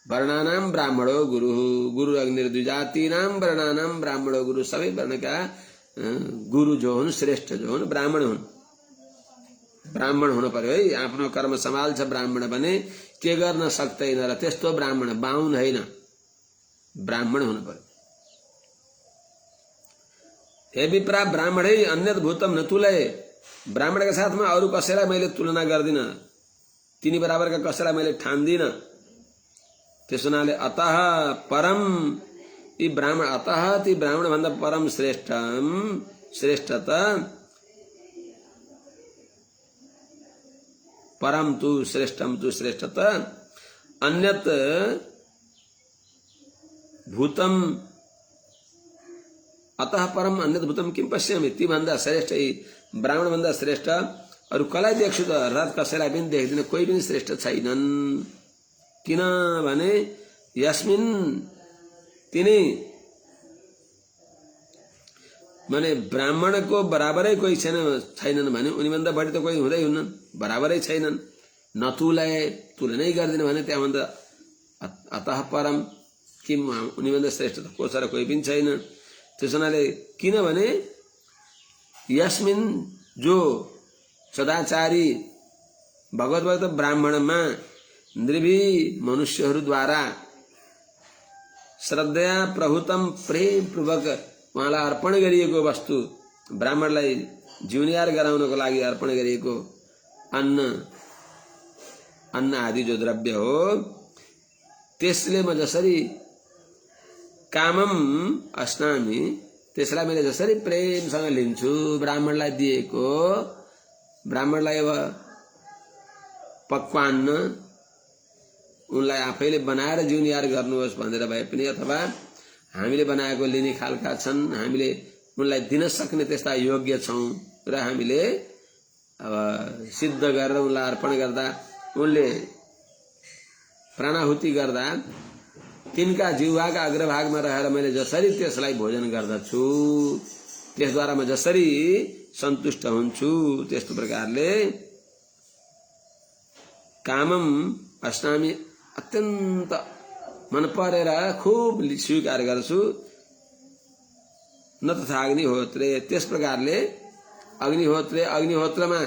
वर्णानाम ब्राह्मणो गुरु, गुरु अग्निर्द्विजातीनाम वर्णानाम ब्राह्मणो गुरु। सबै वर्णका गुरु जो हुन्, श्रेष्ठ जो हुन्, ब्राह्मण हुन्। ब्राह्मण हुनु पर्यो है। आफ्नो कर्म सम्हाल्छ ब्राह्मण भने के गर्न सक्दैन र त्यस्तो ब्राह्मण बाहुन होइन, ब्राह्मण हुनु पर्यो। हे विप्रा ब्राह्मणै अन्यत भूतम न तुलय। ब्राह्मणका साथमा अरू कसैलाई मैले तुलना गर्दिन, तिनी बराबरका कसैलाई मैले ठान्दिन। त्यसो हुनाले अतः परम यी ब्राह्मण, अतः ती ब्राह्मण भन्दा परम श्रेष्ठता परम तु श्रेष्ठम तु श्रेष्ठता अन्यत भूतम अतः परम अन्यत भूतम किम पश्यामि। ती भन्दा श्रेष्ठ यी ब्राह्मण भन्दा श्रेष्ठ अरू कसलाई देख्छु त? अर्थात् कसैलाई पनि देख्दिन, कोही पनि श्रेष्ठ छैनन्। किनभने यस्मिन् तिनी माने ब्राह्मणको बराबरै कोही छैनन् भने उनीभन्दा बढी त कोही हुँदै हुन्नन्, बराबरै छैनन्। तुलनै गर्दैन भने त्यहाँभन्दा अतः परम किम, उनीभन्दा श्रेष्ठ त को छ र, कोही पनि छैन। त्यस हुनाले किनभने यस्मिन् जो सदाचारी भगवत भक्त ब्राह्मणमा नृभी मनुष्यहरूद्वारा श्रद्धया प्रभुतम प्रेमपूर्वक उहाँलाई अर्पण गरिएको वस्तु, ब्राह्मणलाई जिउनियार गराउनको लागि अर्पण गरिएको अन्न आदि जो द्रव्य हो, त्यसले म जसरी कामम अस्नामि, त्यसलाई मैले जसरी प्रेमसँग लिन्छु, ब्राह्मणलाई दिएको, ब्राह्मणलाई अब पक्वान्न उनलाई आफैले बनाएर जिउनियार गर्नुहोस् भनेर भए पनि, अथवा हामीले बनाएको लिने खालका छन्, हामीले उनलाई दिन सक्ने त्यस्ता योग्य छौं र हामीले अब सिद्ध गरेर उनलाई अर्पण गर्दा, उनले प्राणाहुति गर्दा तिनका जिह्वाका अग्रभागमा रहेर मैले जसरी त्यसलाई भोजन गर्दछु, त्यसद्वारा म जसरी सन्तुष्ट हुन्छु, त्यस्तो प्रकारले कामम अस्नामि अत्यन्त मन परेर खुब स्वीकार गर्छु। न तथा अग्निहोत्रे, त्यस प्रकारले अग्निहोत्रमा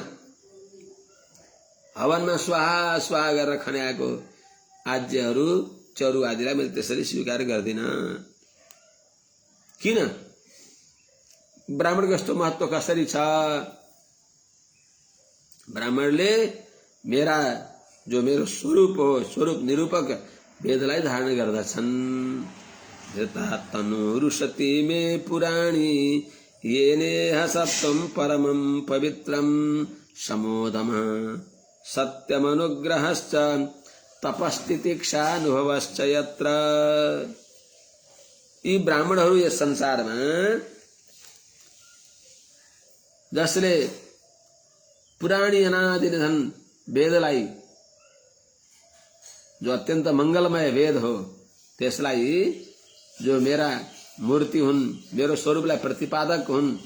हवनमा स्वाहा स्वाहा गरेर खन्याएको आज्यहरू चरु आदिलाई मैले त्यसरी स्वीकार गर्दिन। किन? ब्राह्मणको यस्तो महत्व कसरी छ? ब्राह्मणले मेरो स्वरूप हो, स्वरूप निरूपक वेदलाई धारण गर्दछन्। धृता तनुरुशति मे पुराणी येनेह सत्वं परमं पवित्रं समोदम सत्यमनुग्रहश्च तपस्तितिक्षानुभवश्च यत्र। यी ब्राह्मणहरू यस संसारमा जसले पुराणी अनादि निधन वेदलाई, जो अत्यन्त मंगलमय वेद हो, त्यसलाई जो मेरा मूर्ति हुन्, मेरो स्वरूपलाई प्रतिपादक हुन्,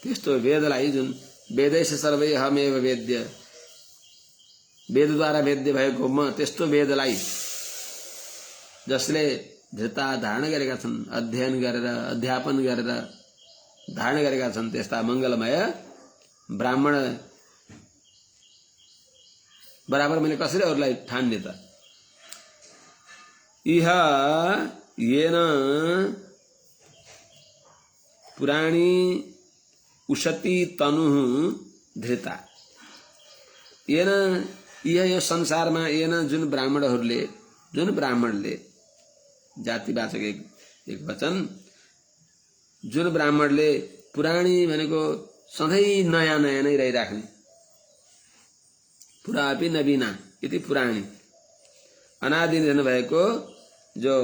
त्यस्तो वेदलाई, जुन वेदैश सर्वै अहमेव वेद्य, वेदद्वारा वेद्य भएको म, त्यस्तो वेदलाई जसले धृता धारण गरेका छन्, अध्ययन गरेर अध्यापन गरेर धारण गरेका छन्, त्यस्ता मंगलमय ब्राह्मण बराबर मैले कसरी अरूलाई ठान्ने त? इह येन पुराणी उशति तनु धृता, येन यो संसारमा, येन जुन ब्राह्मणले जातिवाचक एक वचन, जुन ब्राह्मणले पुराणी भनेको सधैँ नयाँ नयाँ नै रहिराख्ने, पुरापि नवीना इति पुराणी, अनादि निधन भएको जो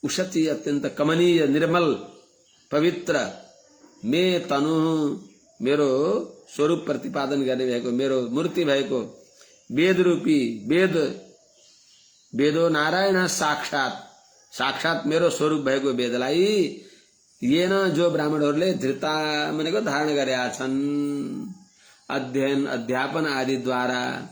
उशति अत्यन्त कमनीय निर्मल पवित्र मे तनु, मेरो स्वरूप प्रतिपादन गर्ने भएको, मेरो मूर्ति भएको वेद रूपी, वेदो नारायण साक्षात मेरो स्वरूप भएको वेदलाई येन जो ब्राह्मणहरूले धृता भनेको धारण गरेका छन्, अध्ययन अध्यापन आदि द्वारा,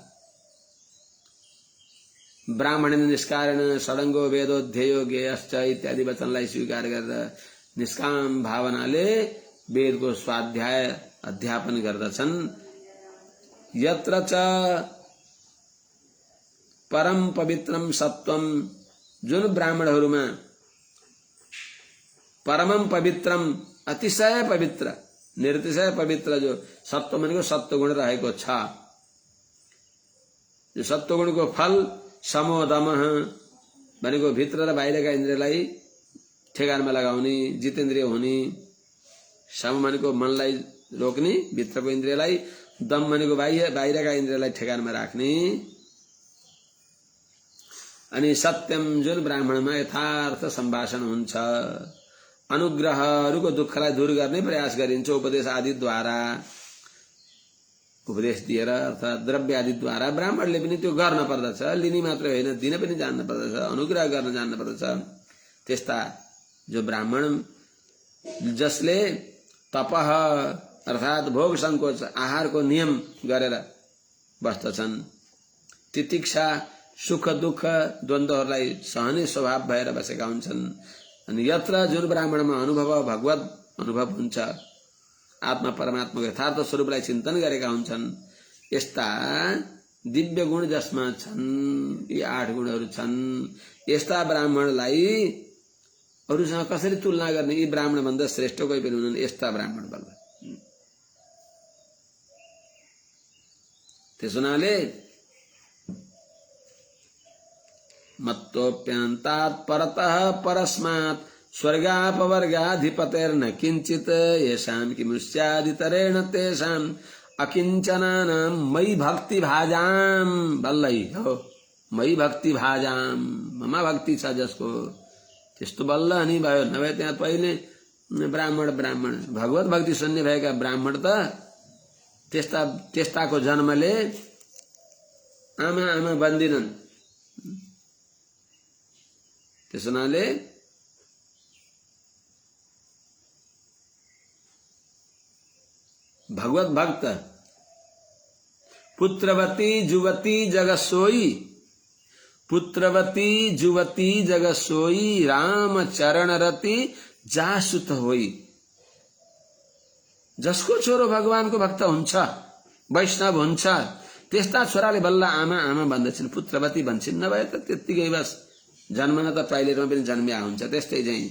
ब्राह्मण निष्कारण षडङ्गो वेदोध्ययो ज्ञेयश्च इत्यादि वचनलाई स्वीकार गरेर निष्काम भावनाले वेदको स्वाध्याय अध्यापन गर्दछन्। यत्र च परम पवित्रम सत्वम, जुन ब्राह्मणहरूमा परमम पवित्रम अतिशय पवित्र, निर्तिशय पवित्र जो सत्व भनेको सत्वगुण रहेको छ, यो सत्वगुणको फल समोदम भनेको भित्र र बाहिरका इन्द्रियलाई ठेगानमा लगाउने, जितेन्द्रिय हुने, सम भनेको मनलाई रोक्ने भित्रको इन्द्रियलाई, दम भनेको बाहिरका इन्द्रियलाई ठेगानमा राख्ने, अनि सत्यम जुन ब्राह्मणमा यथार्थ सम्भाषण हुन्छ, अनुग्रहहरूको दुःखलाई दूर गर्ने प्रयास गरिन्छ उपदेश आदि द्वारा, उपदेश दिएर अर्थात द्रव्य आदि द्वारा ब्राह्मणले पनि त्यो गर्न पर्दछ, लिने मात्र होइन दिन पनि जान्न पर्दछ, अनुग्रह गर्न जान्न पर्दछ। त्यस्ता जो ब्राह्मण जसले तपह अर्थात भोग संकोच आहारको नियम गरेर बस्दछन्। तितिक्षा सुख दुःख द्वन्द्वहरूलाई सहने स्वभाव भएर बसेका हुन्छन्। अनि यत्र जुन ब्राह्मणमा अनुभव भगवत अनुभव हुन्छ, आत्मा परमात्माको यथार्थ स्वरूपलाई चिन्तन गरेका हुन्छन्, यस्ता दिव्य गुण जसमा छन्, यी 8 गुणहरू छन्, यस्ता ब्राह्मणलाई अरूसँग कसरी तुलना गर्ने? यी ब्राह्मण भन्दा श्रेष्ठ कोही पनि हुनुहुन्न, यस्ता ब्राह्मण बल्ल। त्यस हुनाले मत्तोप्यन्तात् परतः परस्मात् स्वर्गापवर्गाधिपतेर्न किंचित येषां किमुष्यादितरेण तेषाम् अकिंचनानां मयि भक्ति भाजाम। बल्लै हो, मयि भक्ति भाजाम, ममा भक्ति छ जसको, त्यस्तो बल्ल नि भयो। नभए त्यहाँ पहिले ब्राह्मण भगवत भक्ति सुन्ने भएका ब्राह्मण त त्यस्ताको जन्मले आमा बन्दिनन्। त्यस हुनाले भगवत भक्त पुत्रवती जुवती जगसोई, पुत्रवती जुवती जगसोई, राम चरण रति जासुत होई। जसको छोरो भगवानको भक्त हुन्छ, वैष्णव हुन्छ, त्यस्ता छोराले बल्ल आमा भन्दछन्, पुत्रवती भन्छन्। नभए त त्यत्तिकै बस जन्मन त टोयलेटमा पनि जन्मिया हुन्छ, त्यस्तै चाहिँ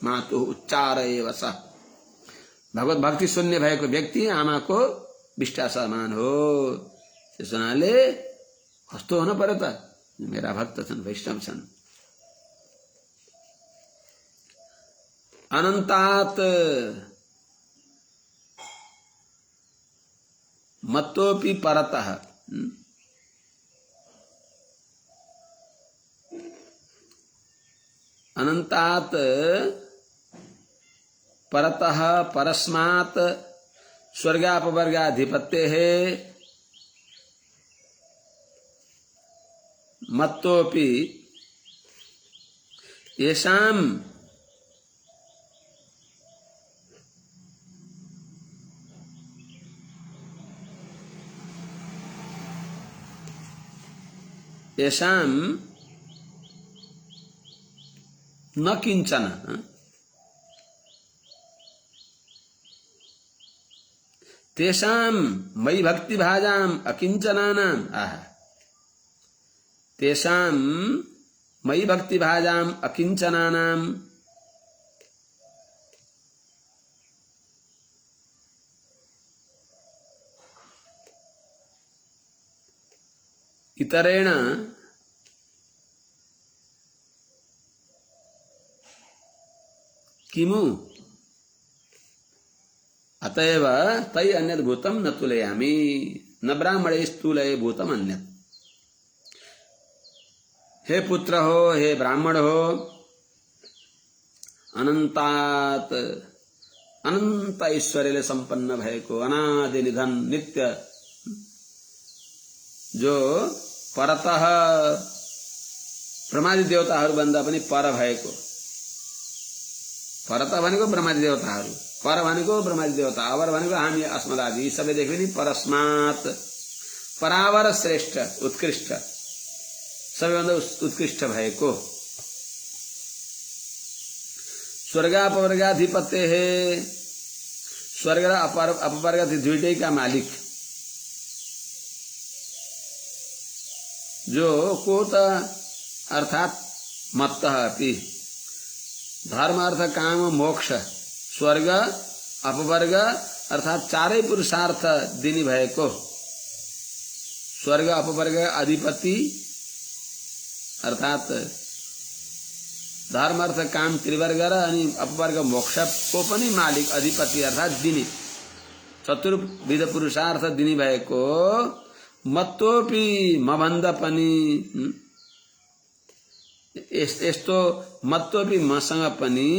मातु उच्चार एव स। भगवत भक्ति सुन्ने भएको व्यक्ति आमाको विष्टा समान हो। त्यस हुनाले कस्तो हुन पर्यो त? मेरा भक्त छन्, वैष्णव छन्। अनन्तात मत्तोपि परतः, अनन्तात परतः परस्मात् स्वर्गापवर्गाधिपतेः मत्तोपि येषाम् न किंचन, तेषां मयि भक्ति भाजाम अकिंचनानाम, तेषां मयि भक्ति भाजाम अकिंचनानाम इतरेण किमु अतएव तै अन्यत् भूतम न तुलयामि, न ब्राह्मणे स्थूलये भूतम अन्यत्। हे पुत्र हो, हे ब्राह्मण हो, अनन्तात अनन्त ऐश्वर्यले सम्पन्न भएको अनादि निधन नित्य जो परतः ब्रह्मादि देवताहरू भन्दा पनि पर भएको, परत भनेको ब्रह्मादि देवताहरू, पर भनेको ब्रह्मादि देवता, अवर भनेको हामी अस्मदादि, यी सबै देख्यो नि। परस्मात् परावर श्रेष्ठ उत्कृष्ट, सबैभन्दा उत्कृष्ट भएको, स्वर्गापवर्गाधिपत्य है, स्वर्ग र अपवर्ग दुईटैका मालिक, जो को त अर्थात मत्तः अपि, धर्म अर्थ काम मोक्ष स्वर्ग अपवर्ग अर्थात चारै पुरुषार्थ दिने भएको, स्वर्ग अपवर्ग अधिपति अर्थात धर्म अर्थ काम त्रिवर्ग र अनि अपवर्ग मोक्षको पनि मालिक अधिपति अर्थात दिने, चतुर्विध पुरुषार्थ दिने भएको, मत्तोपि मभन्दा पनि यस्तो मत्तोपि मसँग पनि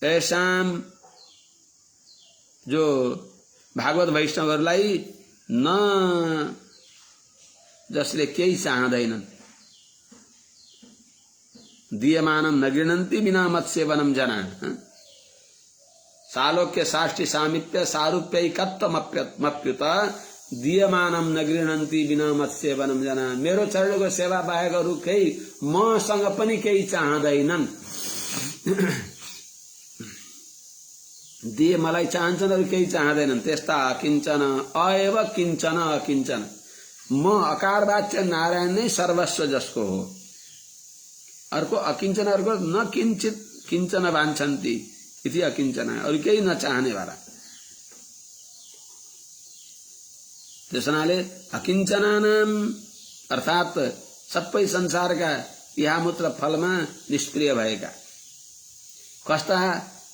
ऐसाम जो भागवत वैष्णवहरूलाई न जसले केही चाहँदैनन्, दीयमानं न गृह्णन्ति बिना मत सेवनम जना, सालोक्य साष्टि सामीप्य सारूप्यैकत्वमप्युत दीयमानम न गृह्णन्ति बिना मत्सेवनम जना। मेरो चरणको सेवा बाहेक अरू केही मसँग पनि केही चाहँदैनन्। दिए मलाई चाहन्छन्, अरू केही चाहँदैनन्। त्यस्ता अकिञ्चन अएव किञ्चन अकिञ्चन। म अकारवाच्य नारायण नै सर्वस्व जसको हो। अर्को अकिञ्चन, अर्को न किञ्चित किञ्चन वाञ्छन्ति इति अकिञ्चन, अरू केही नचाहने वाला। त्यसनाले अकिञ्चनानाम अर्थात सबै संसारका इहामूत्र फलमा निष्प्रिय भएका। कस्ता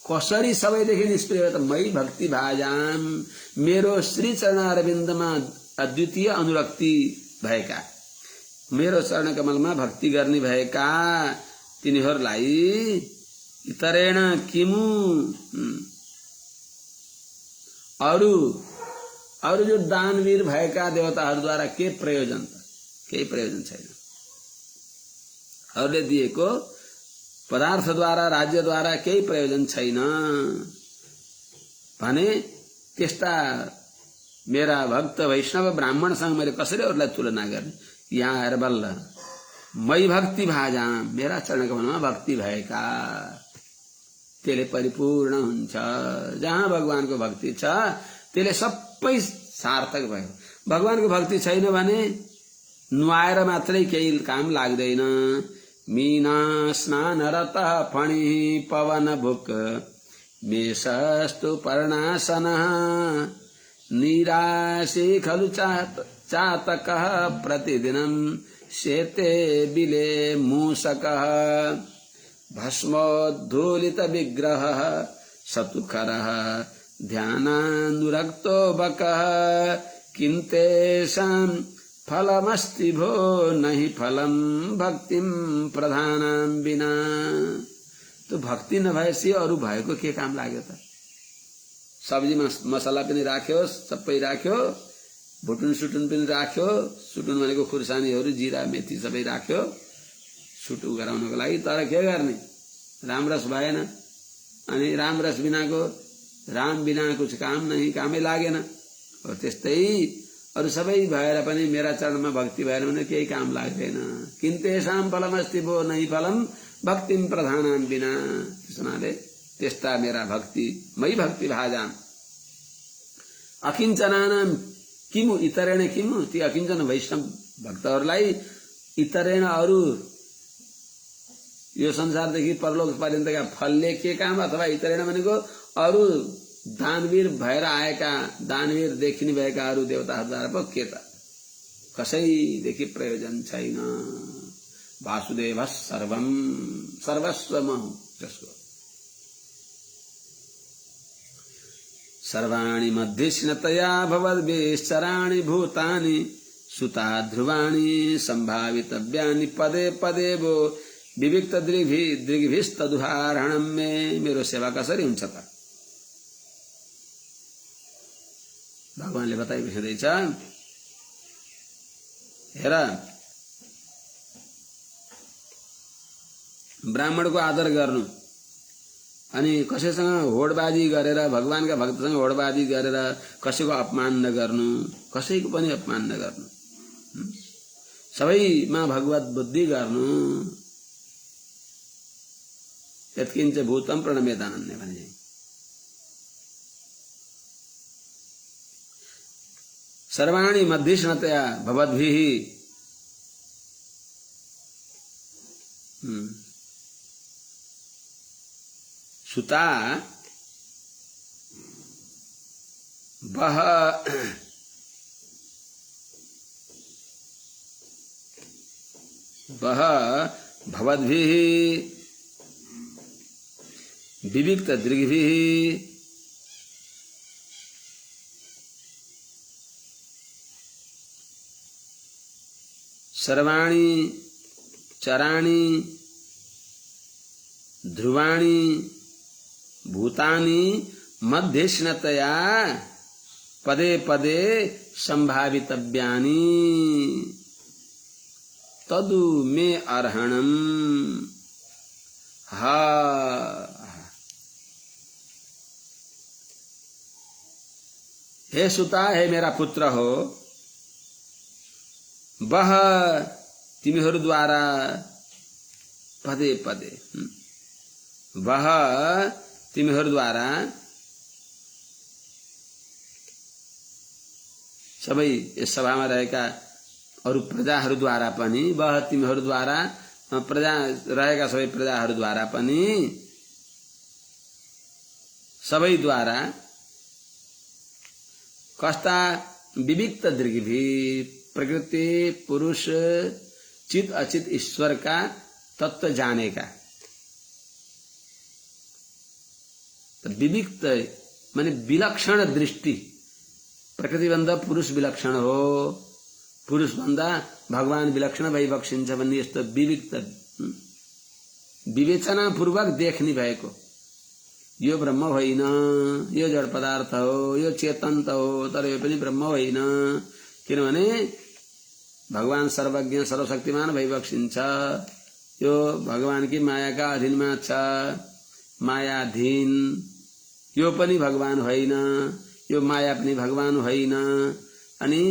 कसरी सबैदेखि निष्प्रिय त मै भक्ति भाजाम, मेरो श्री चरण अरविन्दमा अद्वितीय अनुरक्ति भएका, मेरो चरण कमलमा भक्ति गर्ने भएका तिनीहरूलाई इतरेण किमु अरू जो दानवीर भएका देवताहरूद्वारा के प्रयोजन त? केही प्रयोजन छैन। अरूले दिएको पदार्थद्वारा राज्यद्वारा केही प्रयोजन छैन भने त्यस्ता मेरा भक्त वैष्णव ब्राह्मणसँग मैले कसरी अरूलाई तुलना गर्ने? यहाँ आएर बल्ल मै भक्ति भाजाम, मेरा चरणकमलमा भक्ति भएका त्यसले परिपूर्ण हुन्छ। जहाँ भगवानको भक्ति छ त्यसले सबै सार्थक भयो। भगवानको भक्ति छैन भने नुहाएर मात्रै केही काम लाग्दैन। मीना स्नान रत फणी पवन भुक मेषस्तु पर्णासन निराशे खलु चातक प्रतिदिनं शेते बिले मूषक भस्मोद्धूलित विग्रह सतुखरः ध्यानानुरक्तो बकः किन्तेषां फलमस्ति भो नहि फलम भक्तिम प्रधानां बिना। तो भक्ति नभएपछि अरू भएको के काम लाग्यो त? सब्जीमा मसला पनि राख्यो, सबै राख्यो, भुटुन सुटुन पनि राख्यो, सुटुन भनेको खुर्सानीहरू जिरा मेथी सबै राख्यो सुटु गराउनको लागि, तर के गर्ने? रामरस भएन। अनि रामरस बिनाको राम बिना कुछ काम नहीं, कामै लागेन। और त्यस्तै अरू सबै भएर पनि मेरा चरणमा भक्ति भएन भने केही काम लाग्दैन। किन्तेषां फलमस्ति भो नहि फलम भक्तिम प्रधानां बिना। त्यसनाले त्यस्ता मेरा भक्ति मै भक्ति भाजाम अकिञ्चनानां किमु इतरेण किमु, ती अकिञ्चन वैष्णव भक्तहरूलाई इतरेण अरू यो संसारदेखि परलोक पर्यन्तका फलले के काम, अथवा इतरेण भनेको अरू दानवीर भएर आएका, दानवीर देखिने भएका अरू देवताहरूद्वारा पो के त? कसैदेखि प्रयोजन छैन। वासुदेव सर्वम सर्वस्व म जसको सर्वाणि मध्यस्नतया भवद्भिश्चराणि भूतानि सुता ध्रुवाणि संभावितव्यानि पदे पदे वो विविक्त दृग्भिस्तदुदाहरणम में। मेरो सेवा कसरी हुन्छ त? भगवानले बताइसकेछ। हेर, ब्राह्मणको आदर गर्नु अनि कसैसँग होडबाजी गरेर, भगवानका भक्तसँग होडबाजी गरेर कसैको अपमान नगर्नु, कसैको पनि अपमान नगर्नु, सबैमा भगवत बुद्धि गर्नु। यत्किञ्च भूतं प्रणमेदानन्य भने सर्वाणि मध्यस्नतया भवद्भिः सुता बह भवद्भिः विविक्त दृग्भिः सर्वाणि चराणि ध्रुवाणि भूतानि मध्यस्नतया पदे पदे संभावितव्यानि तदु मे अर्हणम्। हे सुता, हे मेरा पुत्र हो, वह तिमीहरूद्वारा पदे पदे, वह तिमीहरूद्वारा सबै यस सभामा रहेका अरू प्रजाहरूद्वारा पनि, वह तिमीहरूद्वारा प्रजा रहेका सबै प्रजाहरूद्वारा पनि, सबैद्वारा कस्ता विविक्त दृग्भि प्रकृति पुरुष चित अचित ईश्वर का तत्व जानेका। तो विविक्त माने विलक्षण दृष्टि, प्रकृति भन्दा पुरुष विलक्षण हो, पुरुष भन्दा भगवान विलक्षण भइबक्सिन्छ भन्ने यस्तो विविक्त विवेचना पूर्वक देख्ने भएको, यो ब्रह्म होइन, यो जड पदार्थ हो, यो चेतन त हो, तर यो पनि ब्रह्म होइन, किनभने भगवान सर्वज्ञ सर्वशक्तिमान भइबक्सिन्छ, यो भगवानकी मायाका अधीनमा छ, मायाधीन, यो पनि भगवान होइन, यो माया पनि भगवान होइन, अनि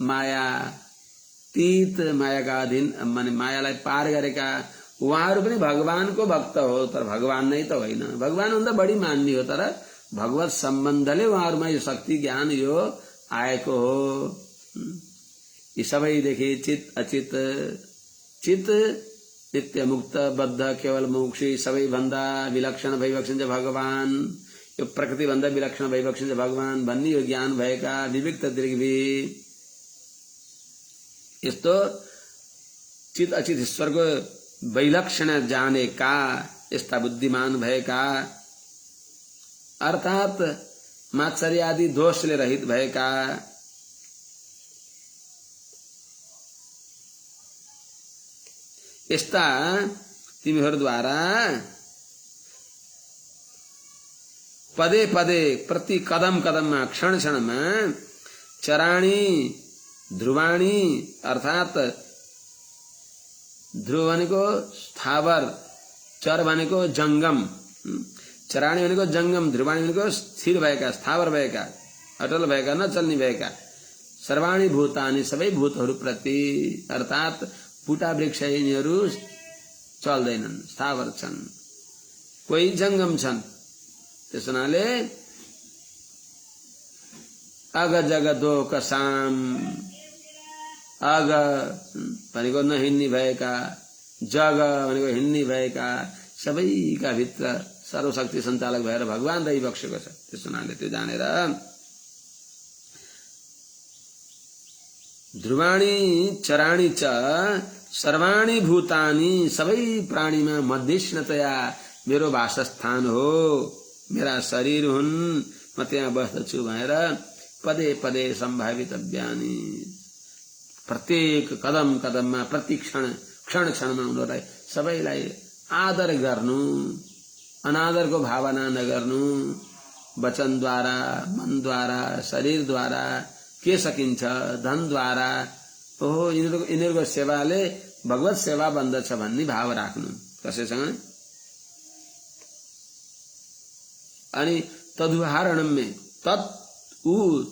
मायातीत, मायाका अधीन माने मायालाई पार गरेका उहाँहरू पनि भगवानको भक्त हो, तर भगवान नै त होइन। भगवान भन्दा बढी मान्ने हो, तर भगवत सम्बन्धले उहाँहरूमा यो शक्ति ज्ञान यो आएको हो। यी सबैदेखि चित अचित, चित नित्य मुक्त बद्ध केवल मोक्षी, सबैभन्दा विलक्षण भइबक्सिन्छ भगवान, यो प्रकृति भन्दा विलक्षण भइबक्सिन्छ भगवान भन्ने यो ज्ञान भएका विविक्त दृग्भि, यस्तो चित अचित ईश्वरको वैलक्षण जानेका, यस्ता बुद्धिमान भएका, अर्थात मात्सर्य आदि दोषले रहित भएका, यस्ता तिमीहरूद्वारा पदे पदे प्रति कदम कदममा क्षण क्षणमा चराणी ध्रुवाणी, अर्थात ध्रुव भनेको स्थावर, चर भनेको जंगम, चराणी भनेको जंगम, ध्रुवाणी भनेको स्थिर भएका, स्थावर भएका, अटल भएका, नचल्ने भएका, सर्वाणी भूतानि सबै भूतहरू प्रति, अर्थात फुटा वृक्ष यिनीहरू चल्दैनन्, स्थावर छन्, कोही जंगम छन्। त्यस हुनाले अग जग दो कसाम, अग भनेको नहिन्ने भएका, जग भनेको हिन्ने भएका, सबैका भित्र सर्वशक्ति सञ्चालक भएर भगवान रहिबक्सेको छ। त्यस हुनाले त्यो जानेर ध्रुवाणी चराणी च सर्वाणी भूतानि, सबै प्राणीमा मध्यस्नतया मेरो वासस्थान हो, मेरा शरीर हुन्, म त्यहाँ बस्दछु भनेर पदे पदे सम्भावितव्यानि, प्रत्येक कदम कदममा प्रति क्षण क्षण क्षणमा उनीहरूलाई सबैलाई आदर गर्नु, अनादरको भावना नगर्नु, वचनद्वारा, मनद्वारा, शरीरद्वारा, के सकिन्छ धनद्वारा, ओहो यिनीहरूको सेवाले भगवत सेवा बन्दछ भन्ने भाव राख्नु कसैसँग। अनि तदुदाहरणम में तत् ऊ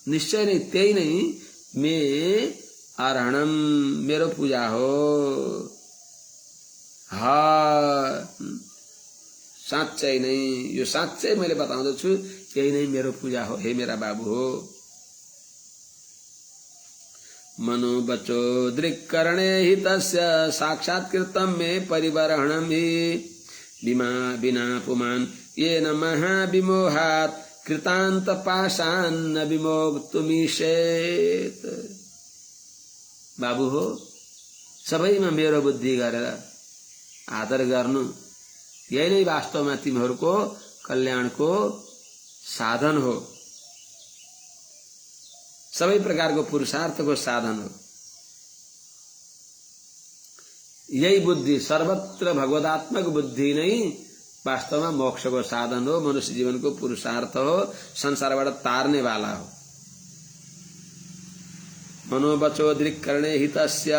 निश्चय नै त्यही नै मे अर्हणम, मेरो पूजा हो, साँच्चै नै यो साँच्चै मैले बताउँदछु, यही नै मेरो पूजा हो, हे मेरा बाबु हो। मनो बचो दृक्करणे हि तस्य साक्षात्कृतं मे परिबर्हणं हि बिना पुमान् येन महाविमोहात् कृतान्त पाशान्न विमोक्तुमीशेत। बाबु हो, सबैमा मेरो बुद्धि गरेर आदर गर्नु, यही नै वास्तवमा तिमीहरूको कल्याणको साधन हो, सबै प्रकारको पुरुषार्थको साधन हो। यही बुद्धि सर्वत्र भगवदात्मक बुद्धि नै वास्तवमा मोक्षको साधन हो, मनुष्य जीवनको पुरुषार्थ हो, संसारबाट तार्ने वाला हो। मनोवचो दृक्करणे हितस्य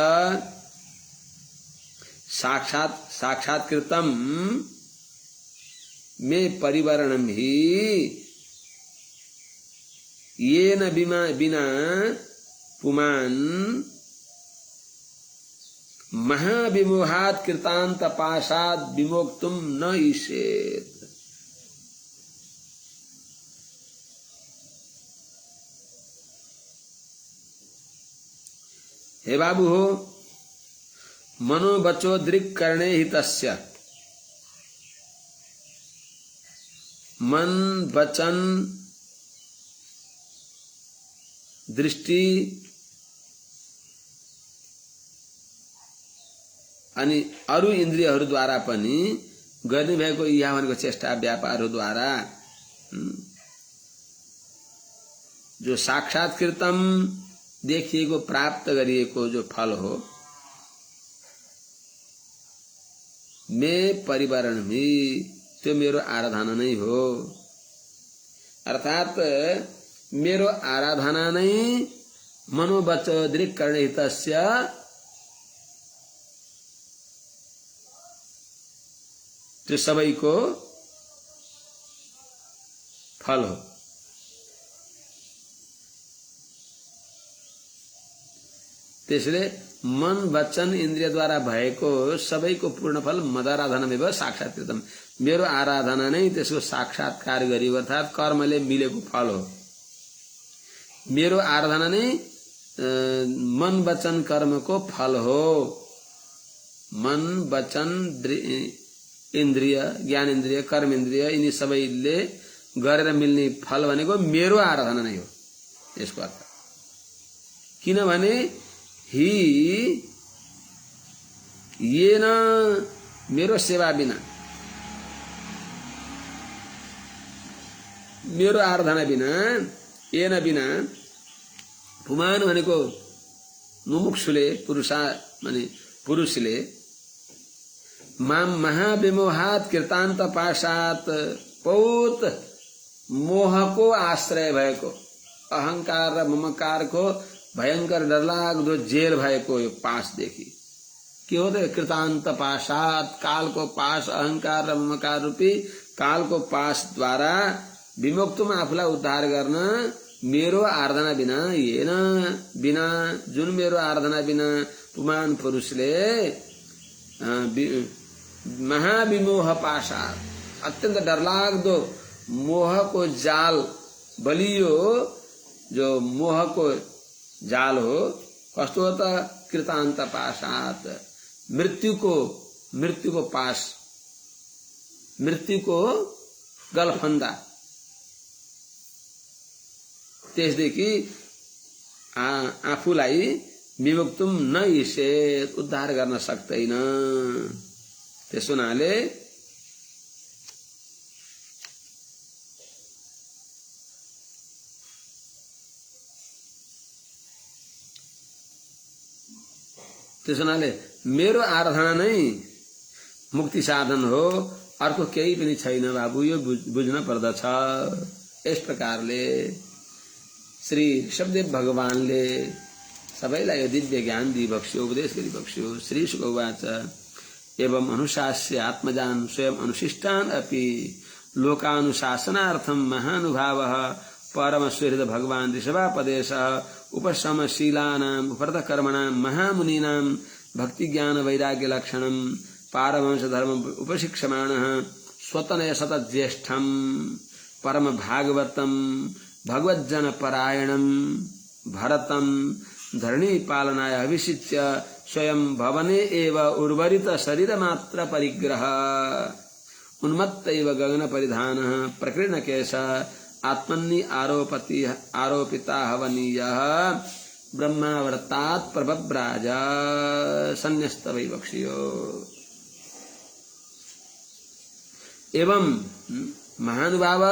साक्षात्कृतम मे परिवर्णम ही ये न बिना पुमान महाविमोहात कृतांत पाशाद विमोक्तुम न ईशेत। हे बाबू हो, मनोबचो दृक् करणे ही तस्य, मन वचन दृष्टि अनि अरु इन्द्रियहरूद्वारा पनि गर्ने भएको यहाँ भनेको चेष्टा व्यापारहरूद्वारा जो साक्षात्कृतम देखिएको प्राप्त गरिएको जो फल हो, मैं परिवरण में त्यो मेरो आराधना नै हो। अर्थात मेरो आराधना नै मनोवच दृक् करणे हितस्य त्यो सबैको फल हो। त्यसले मन वचन इन्द्रियद्वारा भएको सबैको पूर्ण फल मदाराधनमेव साक्षात्कृतम, मेरो आराधना नै त्यसको साक्षात्कार गरी अर्थात कर्मले मिलेको फल हो। मेरो आराधना नै मन वचन कर्मको फल हो। मन वचन इन्द्रिय ज्ञान इन्द्रिय कर्म इन्द्रिय यिनी सबैले गरेर मिल्ने फल भनेको मेरो आराधना नै हो। यसको अर्थ किनभने ये न मेरो सेवा बिना, मेरो आराधना बिना, ये न बिना पुमान भनेको मुमुक्षुले पुरुषा माने पुरुषले माम महाविमोहात कृतान्त पाशात बहुत मोहको आश्रय भएको अहंकार र ममकारको भयंकर डरलाग्दो जेल भएको यो पाशदेखि के हो त कृतान्त पाशात, कालको पाश अहंकार र ममकार रूपी कालको पाशद्वारा विमुक्तमा आफूलाई उद्धार गर्न मेरो आराधना बिना, येन बिना, जुन मेरो आराधना बिना पुमान पुरुषले महाविमोह पाशात अत्यन्त डरलाग्दो मोहको जाल, बलियो जो मोहको जाल हो, कस्तो हो त कृतान्त पाशात, मृत्युको पास, मृत्युको गलफन्दा, त्यसदेखि आफूलाई विमुक्तुम न ईशेत, उद्धार गर्न सक्दैन। त्यसो हुनाले मेरो आराधना नै मुक्ति साधन हो, अर्को केही पनि छैन बाबु, यो बुझ्न पर्दछ। यस प्रकारले श्री ऋषभदेव भगवानले सबैलाई यो दिव्य ज्ञान दिइबक्स्यो, उपदेश गरिबक्स्यो। श्री शुक उवाच एवं अनुशास्य आत्मजान स्वयं अनुशिष्टान अपि लोकानुशासनार्थम महानुभावः परमसुहृद भगवान ऋषभापदेशः उपशमशीलानां उपरतकर्मणां महामुनीनां भक्ति ज्ञान वैराग्य लक्षणं पारमहंस धर्म उपशिक्षमाणः स्वतनय शतज्येष्ठं परम भागवतं भगवज्जन परायणं भरतं धरणी पालनाय अभिषिच्य स्वयं भवने एव उर्वरित शरीर मात्र परिग्रह उन्मत्त एव गगन परिधानः प्रकीर्ण केश आत्मनि आरोपिता हवनीयः ब्रह्मावर्तात् प्रबभ्राज संन्यस्त वैवक्ष्यो। एवं महानुभाव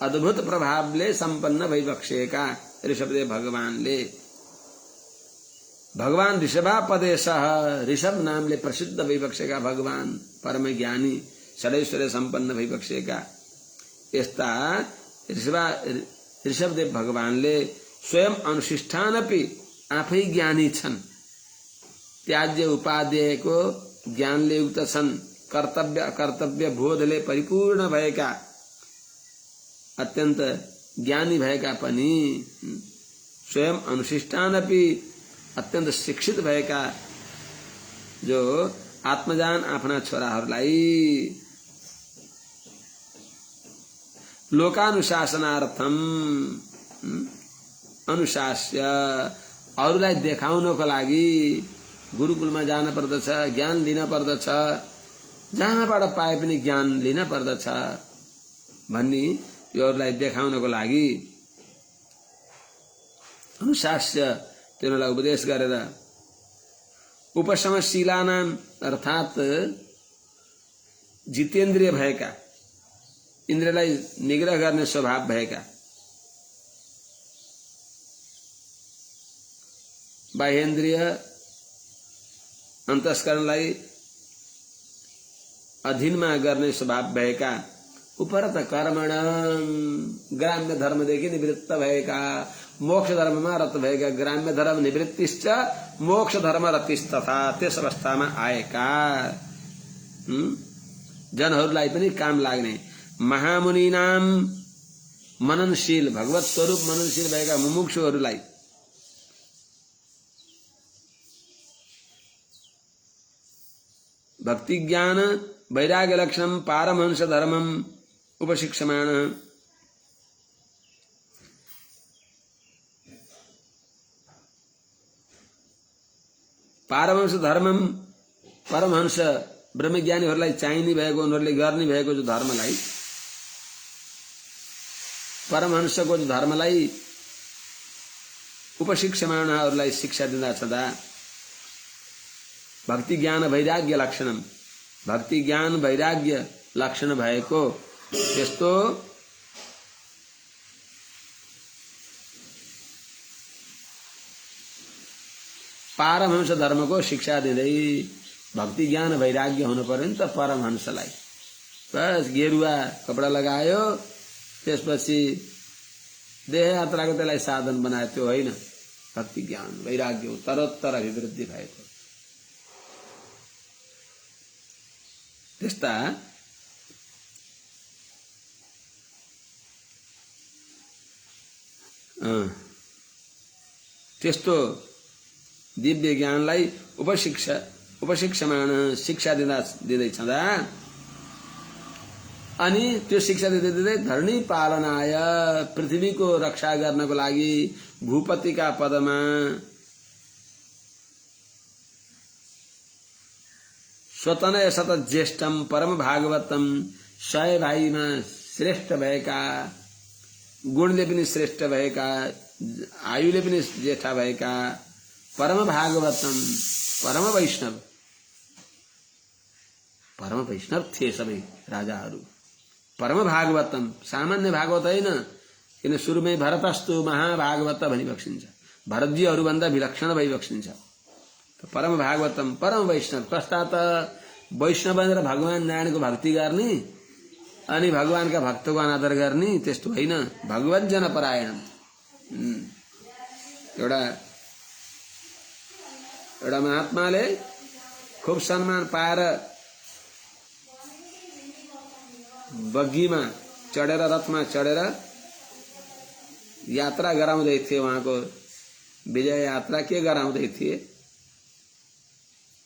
अद्भुत प्रभावले संपन्न वैवक्ष्यका ऋषभदेव भगवानले भगवान ऋषभापदेशः ऋषभ नामले प्रसिद्ध वैवक्ष्यका भगवान परम ज्ञानी षडैश्वर्य संपन्न वैवक्ष्यका यस्ता ऋषभदेव भगवानले स्वयं अनुशिष्ठानपि आफै ज्ञानी छन्, त्याज्य उपादेयको ज्ञानले युक्त छन्, कर्तव्य अकर्तव्य बोधले परिपूर्ण भएका अत्यन्त ज्ञानी भएका पनि स्वयं अनुशिष्टान अपि अत्यन्त शिक्षित भएका जो आत्मजान आफ्ना छोराहरूलाई लोकानुशासनार्थम अनुशास्य अरूलाई देखाउनको लागि गुरुकुलमा जान पर्दछ, ज्ञान लिन पर्दछ, जहाँबाट पाए पनि ज्ञान लिन पर्दछ भन्ने यो अरूलाई देखाउनको लागि अनुशास्य तिनीहरूलाई उपदेश गरेर उपशमशीलानाम अर्थात जितेन्द्रिय भएका, इन्द्रियलाई निग्रह गर्ने स्वभाव भएका, बाह्येन्द्रिय अन्तस्करणलाई अधीनमा गर्ने स्वभाव भएका, उपरत कर्मण ग्राम्य धर्मदेखि निवृत्त भएका, मोक्ष धर्ममा रत भएका, ग्राम्य धर्म निवृत्तिश्च मोक्ष धर्म रतिस्तथा त्यस अवस्थामा आएका जनहरूलाई पनि काम लाग्ने महामुनिनाम मननशील भगवत स्वरूप मननशील भएका मुमुक्षुहरूलाई भक्ति ज्ञान वैराग्य लक्षणम पारमहंस धर्मम उपशिक्षमाण पारमहंस धर्मम परमहंस ब्रह्मज्ञानीहरूलाई चाहिने भएको, उनीहरूले गर्ने भएको जो धर्मलाई, परमहंसको जो धर्मलाई उपशिक्षमाणहरूलाई शिक्षा दिँदा छँदा भक्ति ज्ञान वैराग्य लक्षणम, भक्ति ज्ञान वैराग्य लक्षण भएको त्यस्तो पारमहंस धर्मको शिक्षा दिँदै भक्ति ज्ञान वैराग्य हुनु पर्यो नि त परमहंसलाई। बस गेरुवा कपडा लगायो, त्यसपछि देह यात्राको त्यसलाई साधन बनायो, त्यो होइन भक्ति ज्ञान वैराग्य उत्तरोत्तर अभिवृद्धि भएको। त्यस्ता त्यस्तो दिव्य ज्ञानलाई उपशिक्षमाण शिक्षा दिँदै छँदा अनि त्यो शिक्षा दिँदै धरणी पालनाय पृथ्वीको रक्षा गर्नको लागि भूपतिका पदमा स्वतनय सत ज्येष्ठम परम भागवतम 100 भाइमा श्रेष्ठ भएका, गुणले पनि श्रेष्ठ भएका, आयुले पनि जेठा भएका परम भागवतम परम वैष्णव थिए सबै राजाहरू। परम भागवतम सामान्य भागवत होइन, किन सुरुमै भरतस्तु महाभागवत भनी बक्सिन्छ, भरतजीहरूभन्दा विलक्षण भई बक्सिन्छ। परम भागवतम परम वैष्णव कस्ता त वैष्णव भनेर भगवान नारायणको भक्ति गर्ने अनि भगवानका भक्तको अनादर गर्ने त्यस्तो होइन, भगवत जन परायण। एउटा महात्माले खूब सम्मान पाएर बग्गीमा चढेर रथमा चढेर यात्रा गराउँदै थिए, उहाँको विजय यात्रा के गराउँदै थिए।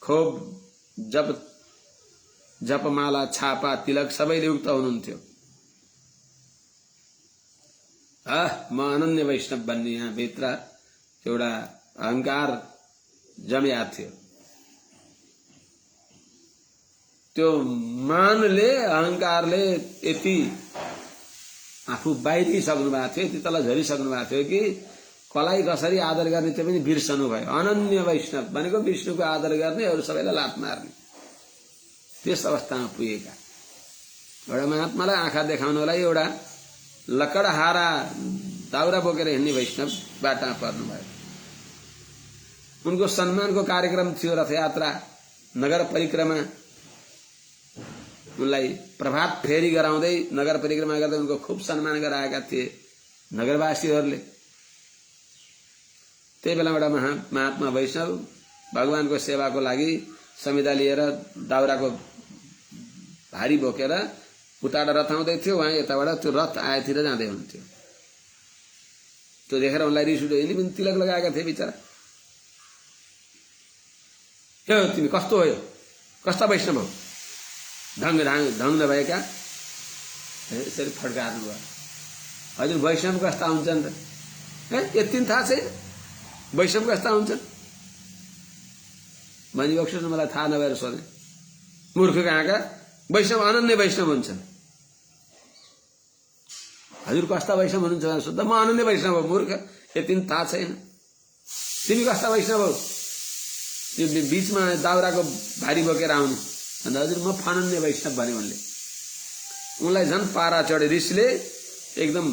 खूब जपमाला छापा तिलक सबैले युक्त हुनुहुन्थ्यो। म अनन्य वैष्णव बन्ने यहाँ भित्र एउटा अहंकार जम्या थियो। त्यो मानले अहंकारले यति आफू बाहिरिसक्नु भएको थियो, यति तल झरिसक्नु भएको थियो कि कसलाई कसरी आदर गर्ने त्यो पनि बिर्सनु भयो। अनन्य वैष्णव भनेको विष्णुको आदर गर्ने, अरू सबैलाई लात मार्ने, त्यस अवस्थामा पुगेका एउटा महात्मालाई आँखा देखाउनलाई एउटा लकडहारा दाउरा बोकेर हिँड्ने वैष्णव बाटामा पर्नु भयो। उनको सम्मानको कार्यक्रम थियो, रथयात्रा नगर परिक्रमा, उनलाई प्रभात फेरी गराउँदै नगर परिक्रमा गर्दै उनको खूब सम्मान गराएका थिए नगरवासीहरूले। त्यही बेला एउटा महात्मा वैष्णव भगवानको सेवाको लागि संविदा लिएर दाउराको भारी बोकेर उताबाट रथ आउँदै थियो, उहाँ यताबाट त्यो रथ आएतिर जाँदै हुन्थ्यो। त्यो देखेर उनलाई रिस उठ्यो। यिनी पनि तिलक लगाएका थिए बिचरा। के हो तिमी, कस्तो हो, कस्ता वैष्णव हो, ढङ्ग नभएका, यसरी फड्कार्नु भयो। हजुर वैष्णव कस्ता हुन्छन् त? यति पनि थाहा छैन वैष्णव कस्ता हुन्छन्? भनिबक्सोस् न, मलाई थाहा नभएर सोधेँ। मूर्ख कहाँका वैष्णव अनन्य वैष्णव हुन्छन्। हजुर कस्ता वैष्णव हुनुहुन्छ भनेर सोध्दा म अनन्य वैष्णव हो। मूर्ख, यति पनि थाहा छैन। तिमी कस्ता वैष्णव हो? त्यो बीचमा दाउराको भारी बोकेर आउने भन्दा हजुर म फनन्य वैष्णव भने उनले। उनलाई झन् पारा चढे, रिसले एकदम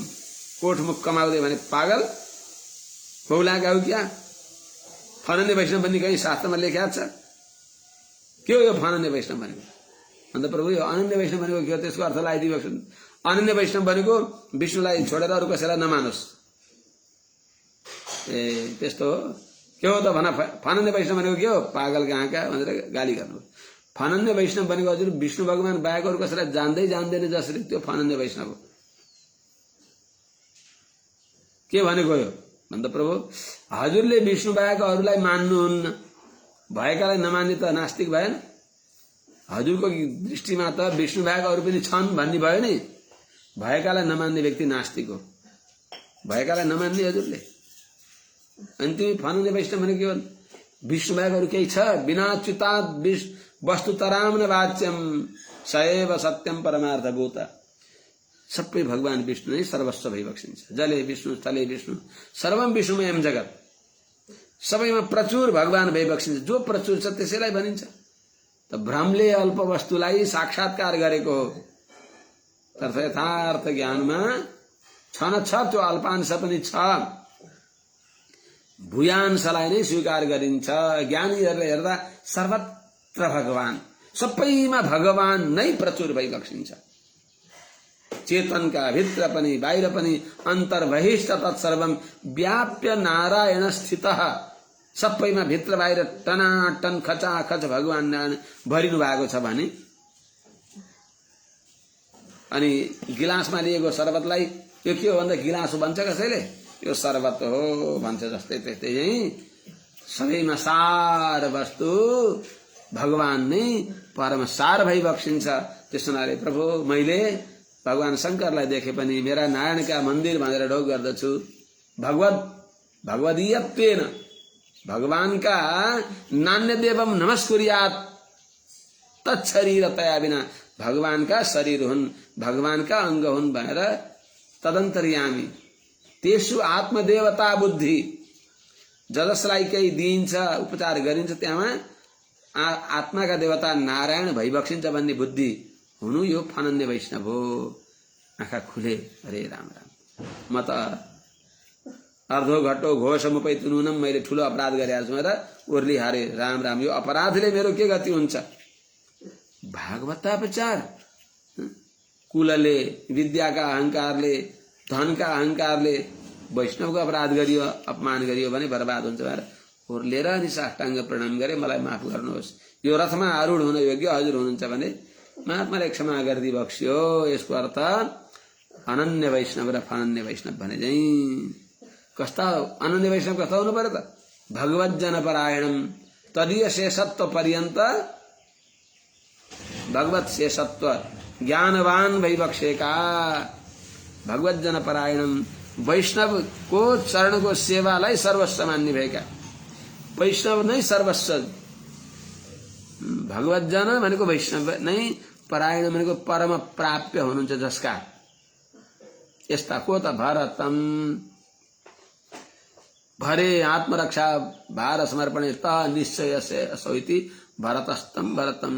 कोठमुख कमाउँदै भने पागल बौला गाउँ क्या, फनन्य वैष्णव भन्ने कहीँ शास्त्रमा लेखा छ? के हो यो फनन्य वैष्णव भनेको? अन्त प्रभु यो अनन्य वैष्णव भनेको के हो, त्यसको अर्थ लगाइदिएको। अनन्य वैष्णव भनेको विष्णुलाई छोडेर अरू कसैलाई नमानोस्। ए त्यस्तो हो? के हो त भन, फनन्य वैष्णव भनेको के हो? पागल कहाँका भनेर गाली गर्नु। फनन्य वैष्णव भनेको हजुर विष्णु भगवान बाहेक अरू कसैलाई जान्दै जान्दैन जसरी, त्यो फनन्य वैष्णव हो। के भनेको यो भन्दा प्रभु हजुरले विष्णु बाहेक अरूलाई मान्नुहुन्न, भएकालाई नमान्ने त नास्तिक भएन? हजुरको दृष्टिमा त विष्णु बाहेक अरू पनि छन् भन्ने भयो नि। भएकालाई नमान्ने व्यक्ति नास्तिक हो, भएकालाई नमान्ने हजुरले। अनि तिमी फनन्य वैष्णव भनेको के हो? विष्णु बाहेक अरू केही छ? बिना च्युतात् वस्तुतराम न वाच्यम सएव सत्यम परमार्थभूत। सबै भगवान विष्णु नै सर्वस्व भइबक्सिन्छ। जले विष्णु, स्थले विष्णु, सर्वम विष्णुमयम जगत। सबैमा प्रचुर भगवान भइबक्सिन्छ। जो प्रचुर छ त्यसैलाई भनिन्छ। त भ्रमले अल्प वस्तुलाई साक्षात्कार गरेको हो। तर्फ यथार्थ ज्ञानमा छन छ, त्यो अल्पांश पनि छ। भूयांशलाई नै स्वीकार गरिन्छ। ज्ञानीहरूले हेर्दा सर्वत्र भगवान, सबैमा भगवान नै प्रचुर भइबक्सिन्छ। चेतनका भित्र पनि बाहिर पनि अन्तर्बहिष्ठ तत्सर्वम व्याप्य नारायण स्थितः। सबैमा भित्र बाहिर टनाटन खचाखच भगवान नारायण भरिनु भएको छ भने। अनि गिलासमा लिएको शरबतलाई यो के हो भन्दा गिलास हो भन्छ कसैले? यो शरबत हो भन्छ। जस्तै त्यस्तै यही सबैमा सार वस्तु भगवान नै परम सार भइबक्सिन्छ। त्यसो हुनाले प्रभु मैले भगवान शंकरलाई देखे पनि मेरा नारायणका मन्दिर भनेर ढोग गर्दछु। भगवदीयत्वेन, भगवानका नान्य देवम नमस्कुर्यात् तच्छरीरतया बिना, भगवानका शरीर हुन्, भगवानका अंग हुन् भनेर तदन्तर्यामी तेसु आत्मदेवता बुद्धि, जसलाई केही दिइन्छ उपचार गरिन्छ त्यहाँ आत्माका देवता नारायण भइबक्सिन्छ भन्ने बुद्धि हुनु यो फनन्य वैष्णव हो। आँखा खुले, अरे राम राम, म त अर्धो घट्टो घोष मुपैतु नुनम, मैले ठुलो अपराध गरेको छु र उर्ली हारे। राम राम, यो अपराधले मेरो के गति हुन्छ? भागवतापचार, कुलले, विद्याका अहंकारले, धनका अहंकारले वैष्णवको अपराध गरियो, अपमान गरियो भने बर्बाद हुन्छ भनेर उर्लेर अनि साष्टाङ्ग प्रणाम गरे, मलाई माफ गर्नुहोस्, यो रथमा आरूढ हुन योग्य हजुर हुनुहुन्छ भने महात्माले क्षमा गरिदिई बक्स्यो। यसको अर्थ अनन्य वैष्णव र फनन्य वैष्णव भने चाहिँ कस्ता अनन्य वैष्णव कस्ता हुनु पर्यो त? भगवत जन परायणम तदीय शेषत्व पर्यन्त, भगवत शेषत्व ज्ञानवान भइबक्सेका, भगवत जन परायणम, वैष्णव को चरण को सेवालाई सर्वस्व मान्ने भएका, वैष्णव नै सर्वस्व। भगवत जन भनेको वैष्णव नै, परायण भनेको परम प्राप्य हुनुहुन्छ जसका। यस्ता को त? भरतम, भरे आत्मरक्षा भार समर्पणे त निश्चय से असोइति भरतस्तम भरतम।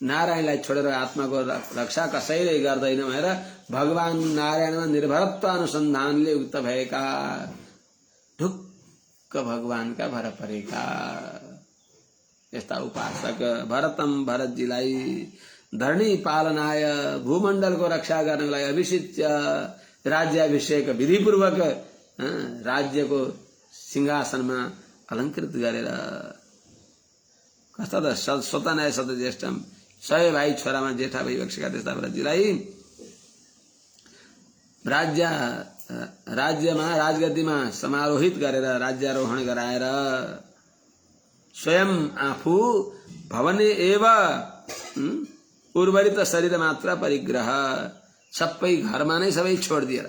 नारायणलाई छोडेर आत्माको रक्षा कसैले गर्दैन भनेर भगवान नारायणमा निर्भरत्व अनुसन्धानले युक्त भएका, ढुक्क भगवानका भर परेका यस्ता उपासक भरतम, भरतजीलाई धरणी पालनाय, भूमण्डलको रक्षा गर्नको लागि अभिषिच्य राज्याभिषेक विधिपूर्वक राज्यको सिंहासनमा अलङ्कृत गरेर, कस्ता त स्वतनाय सतज्येष्ठम, 100 भाइ छोरामा जेठा भइबक्सेका त्यस्ता भरतजीलाई राज्यमा राजगद्दीमा समारोहित गरेर राज्यारोहण गराएर स्वयं आफू भवने एव उर्वरित शरीर मात्र परिग्रह सबै घरमा नै सबै छोडिदिएर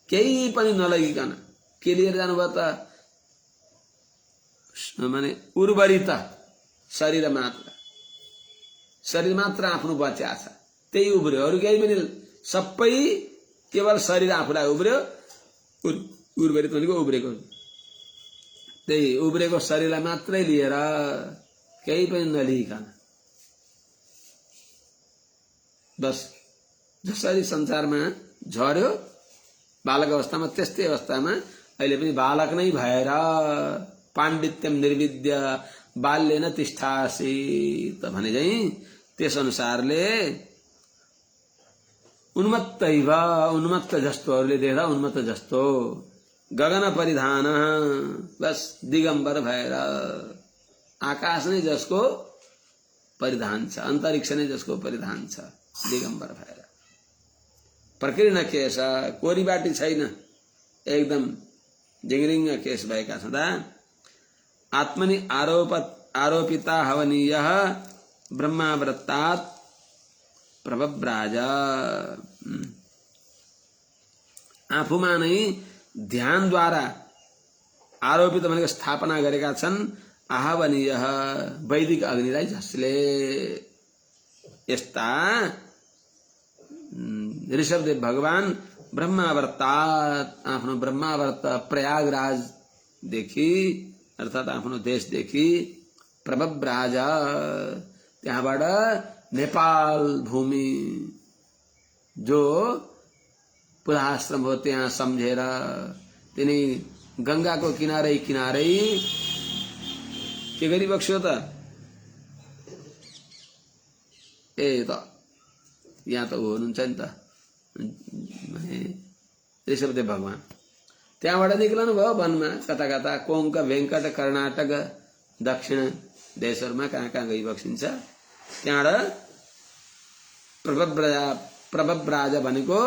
केही पनि नलगिकन के लिएर जानुभयो त माने उर्वरित शरीर मात्र आफ्नो बच्या छ त्यही उब्रियो अरु केही पनि सबै केवल शरीर आफूलाई उब्रियो उर्वरित भनेको उब्रेको त्यही उब्रेको शरीरलाई मात्रै लिएर केही पनि नलिइकन बस जसरी संसारमा झर्यो बालक अवस्थामा त्यस्तै अवस्थामा अहिले पनि बालक नै भएर पाण्डित्यम निर्विद्य बाल्येन तिष्ठासि त भने चाहिँ त्यस अनुसारले उन्मत्त जस्तोहरूले देख्दा उन्मत्त जस्तो गगन परिधान बस दिगम्बर भएर आकाश नै जसको परिधान छ अन्तरिक्ष नै जसको परिधान छ दिगम्बर भएर प्रकीर्ण केश कोरीबाटी छैन एकदम जिङरिङ केश भएका छँदा आत्मनि आरोपिता हवनीय ब्रह्मावृत्तात् प्रभव्राज आफूमा नै ध्यानद्वारा आरोपित भनेको स्थापना गरेका छन् आहवनीय वैदिक अग्निलाई जसले यस्ता ऋषभदेव भगवान ब्रह्मावर्तात आफ्नो ब्रह्मावर्त प्रयागराज देखि अर्थात आफ्नो देशदेखि प्रभव्राज त्यहाँबाट नेपाल भूमि जो पुराश्रम हो त्यहाँ सम्झेर तिनी गंगाको किनारै किनारै के गरिबक्स्यो त ए त यहाँ त ऊ हुनुहुन्छ नि त ऋषभदेव भगवान त्यहाँबाट निक्लनु भयो वनमा कता कता कोंक वेंकट कर्नाटक दक्षिण देशहरुमा कहाँ कहाँ गइबक्सिन्छ त्यहाँबाट प्रभव्राज भनेको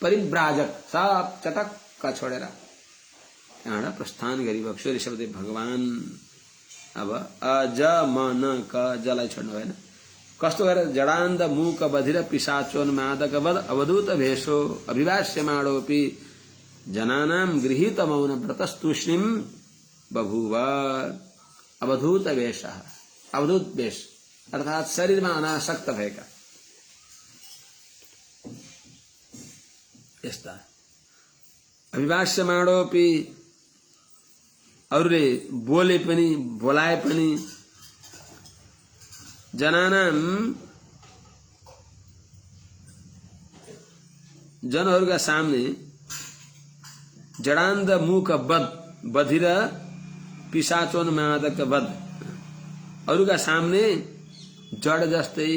परिव्राजक सब चटक्क छोडेर त्यहाँबाट प्रस्थान गरिबक्स्यो ऋषभदेव भगवान अब अजमन क जलाई छोड्नु भएन कस्तो गरेर जडान्ध मूक बधिर पिशाचोन्मादक वद अवधूत भेषो अभिभाष्यमाणोपि जनानां गृहीत मौन व्रतस्तूष्णीं बभूव अवधूत वेश अवधूत वेश अर्थात शरीर में अनासक्त भएका यस्ता अभिभाष्यमाणोपि अरूले बोले पनि बोलाए पनि जनानां जनहरूका सामने जडान्ध मूक बद बधिर पिशाचोन्मादक बद अरूका सामने जड जस्तै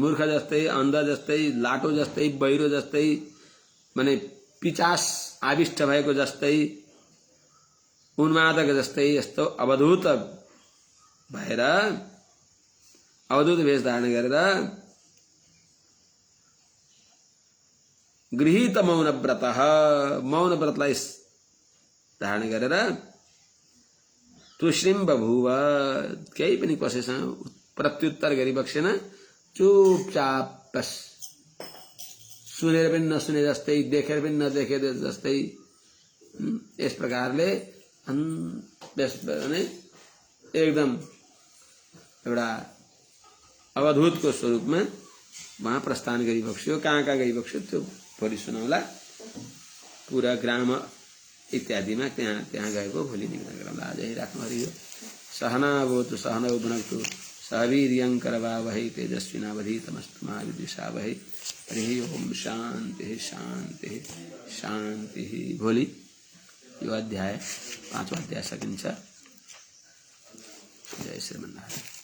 मूर्ख जस्तै अन्ध जस्तै लाटो जस्तै बहिरो जस्तै माने पिचास आविष्ट भएको जस्तै उन्मादक जस्तै यस्तो अवधूत भएर अवधूत वेश धारण गरेर गृहीत मौन व्रतलाई धारण गरेर तुष्णीं बभूव केही पनि कसैसँग प्रत्युत्तर गरिबक्सेन चुपचाप बस सुनेर पनि नसुने जस्तै देखेर पनि नदेखे जस्तै यस प्रकारले एकदम एउटा अवधूतको स्वरूपमा वहाँ प्रस्थान गरिबक्स्यो कहाँ कहाँ गइबक्स्यो त्यो भोलि सुनाउला पूरा ग्राम इत्यादिमा त्यहाँ गएको भोलि निवेदन गरौँला आज यही राख्नु हरियो सहनावतु सहनौ भुनक्तु सहवीर्यं करवावहै तेजस्विनावधीतमस्तु मा विद्विषावहै हरि ओम शांति शांति शांति भोलि यो अध्याय 5वां अध्याय सकिन्छ जय श्रीमन्नारायण।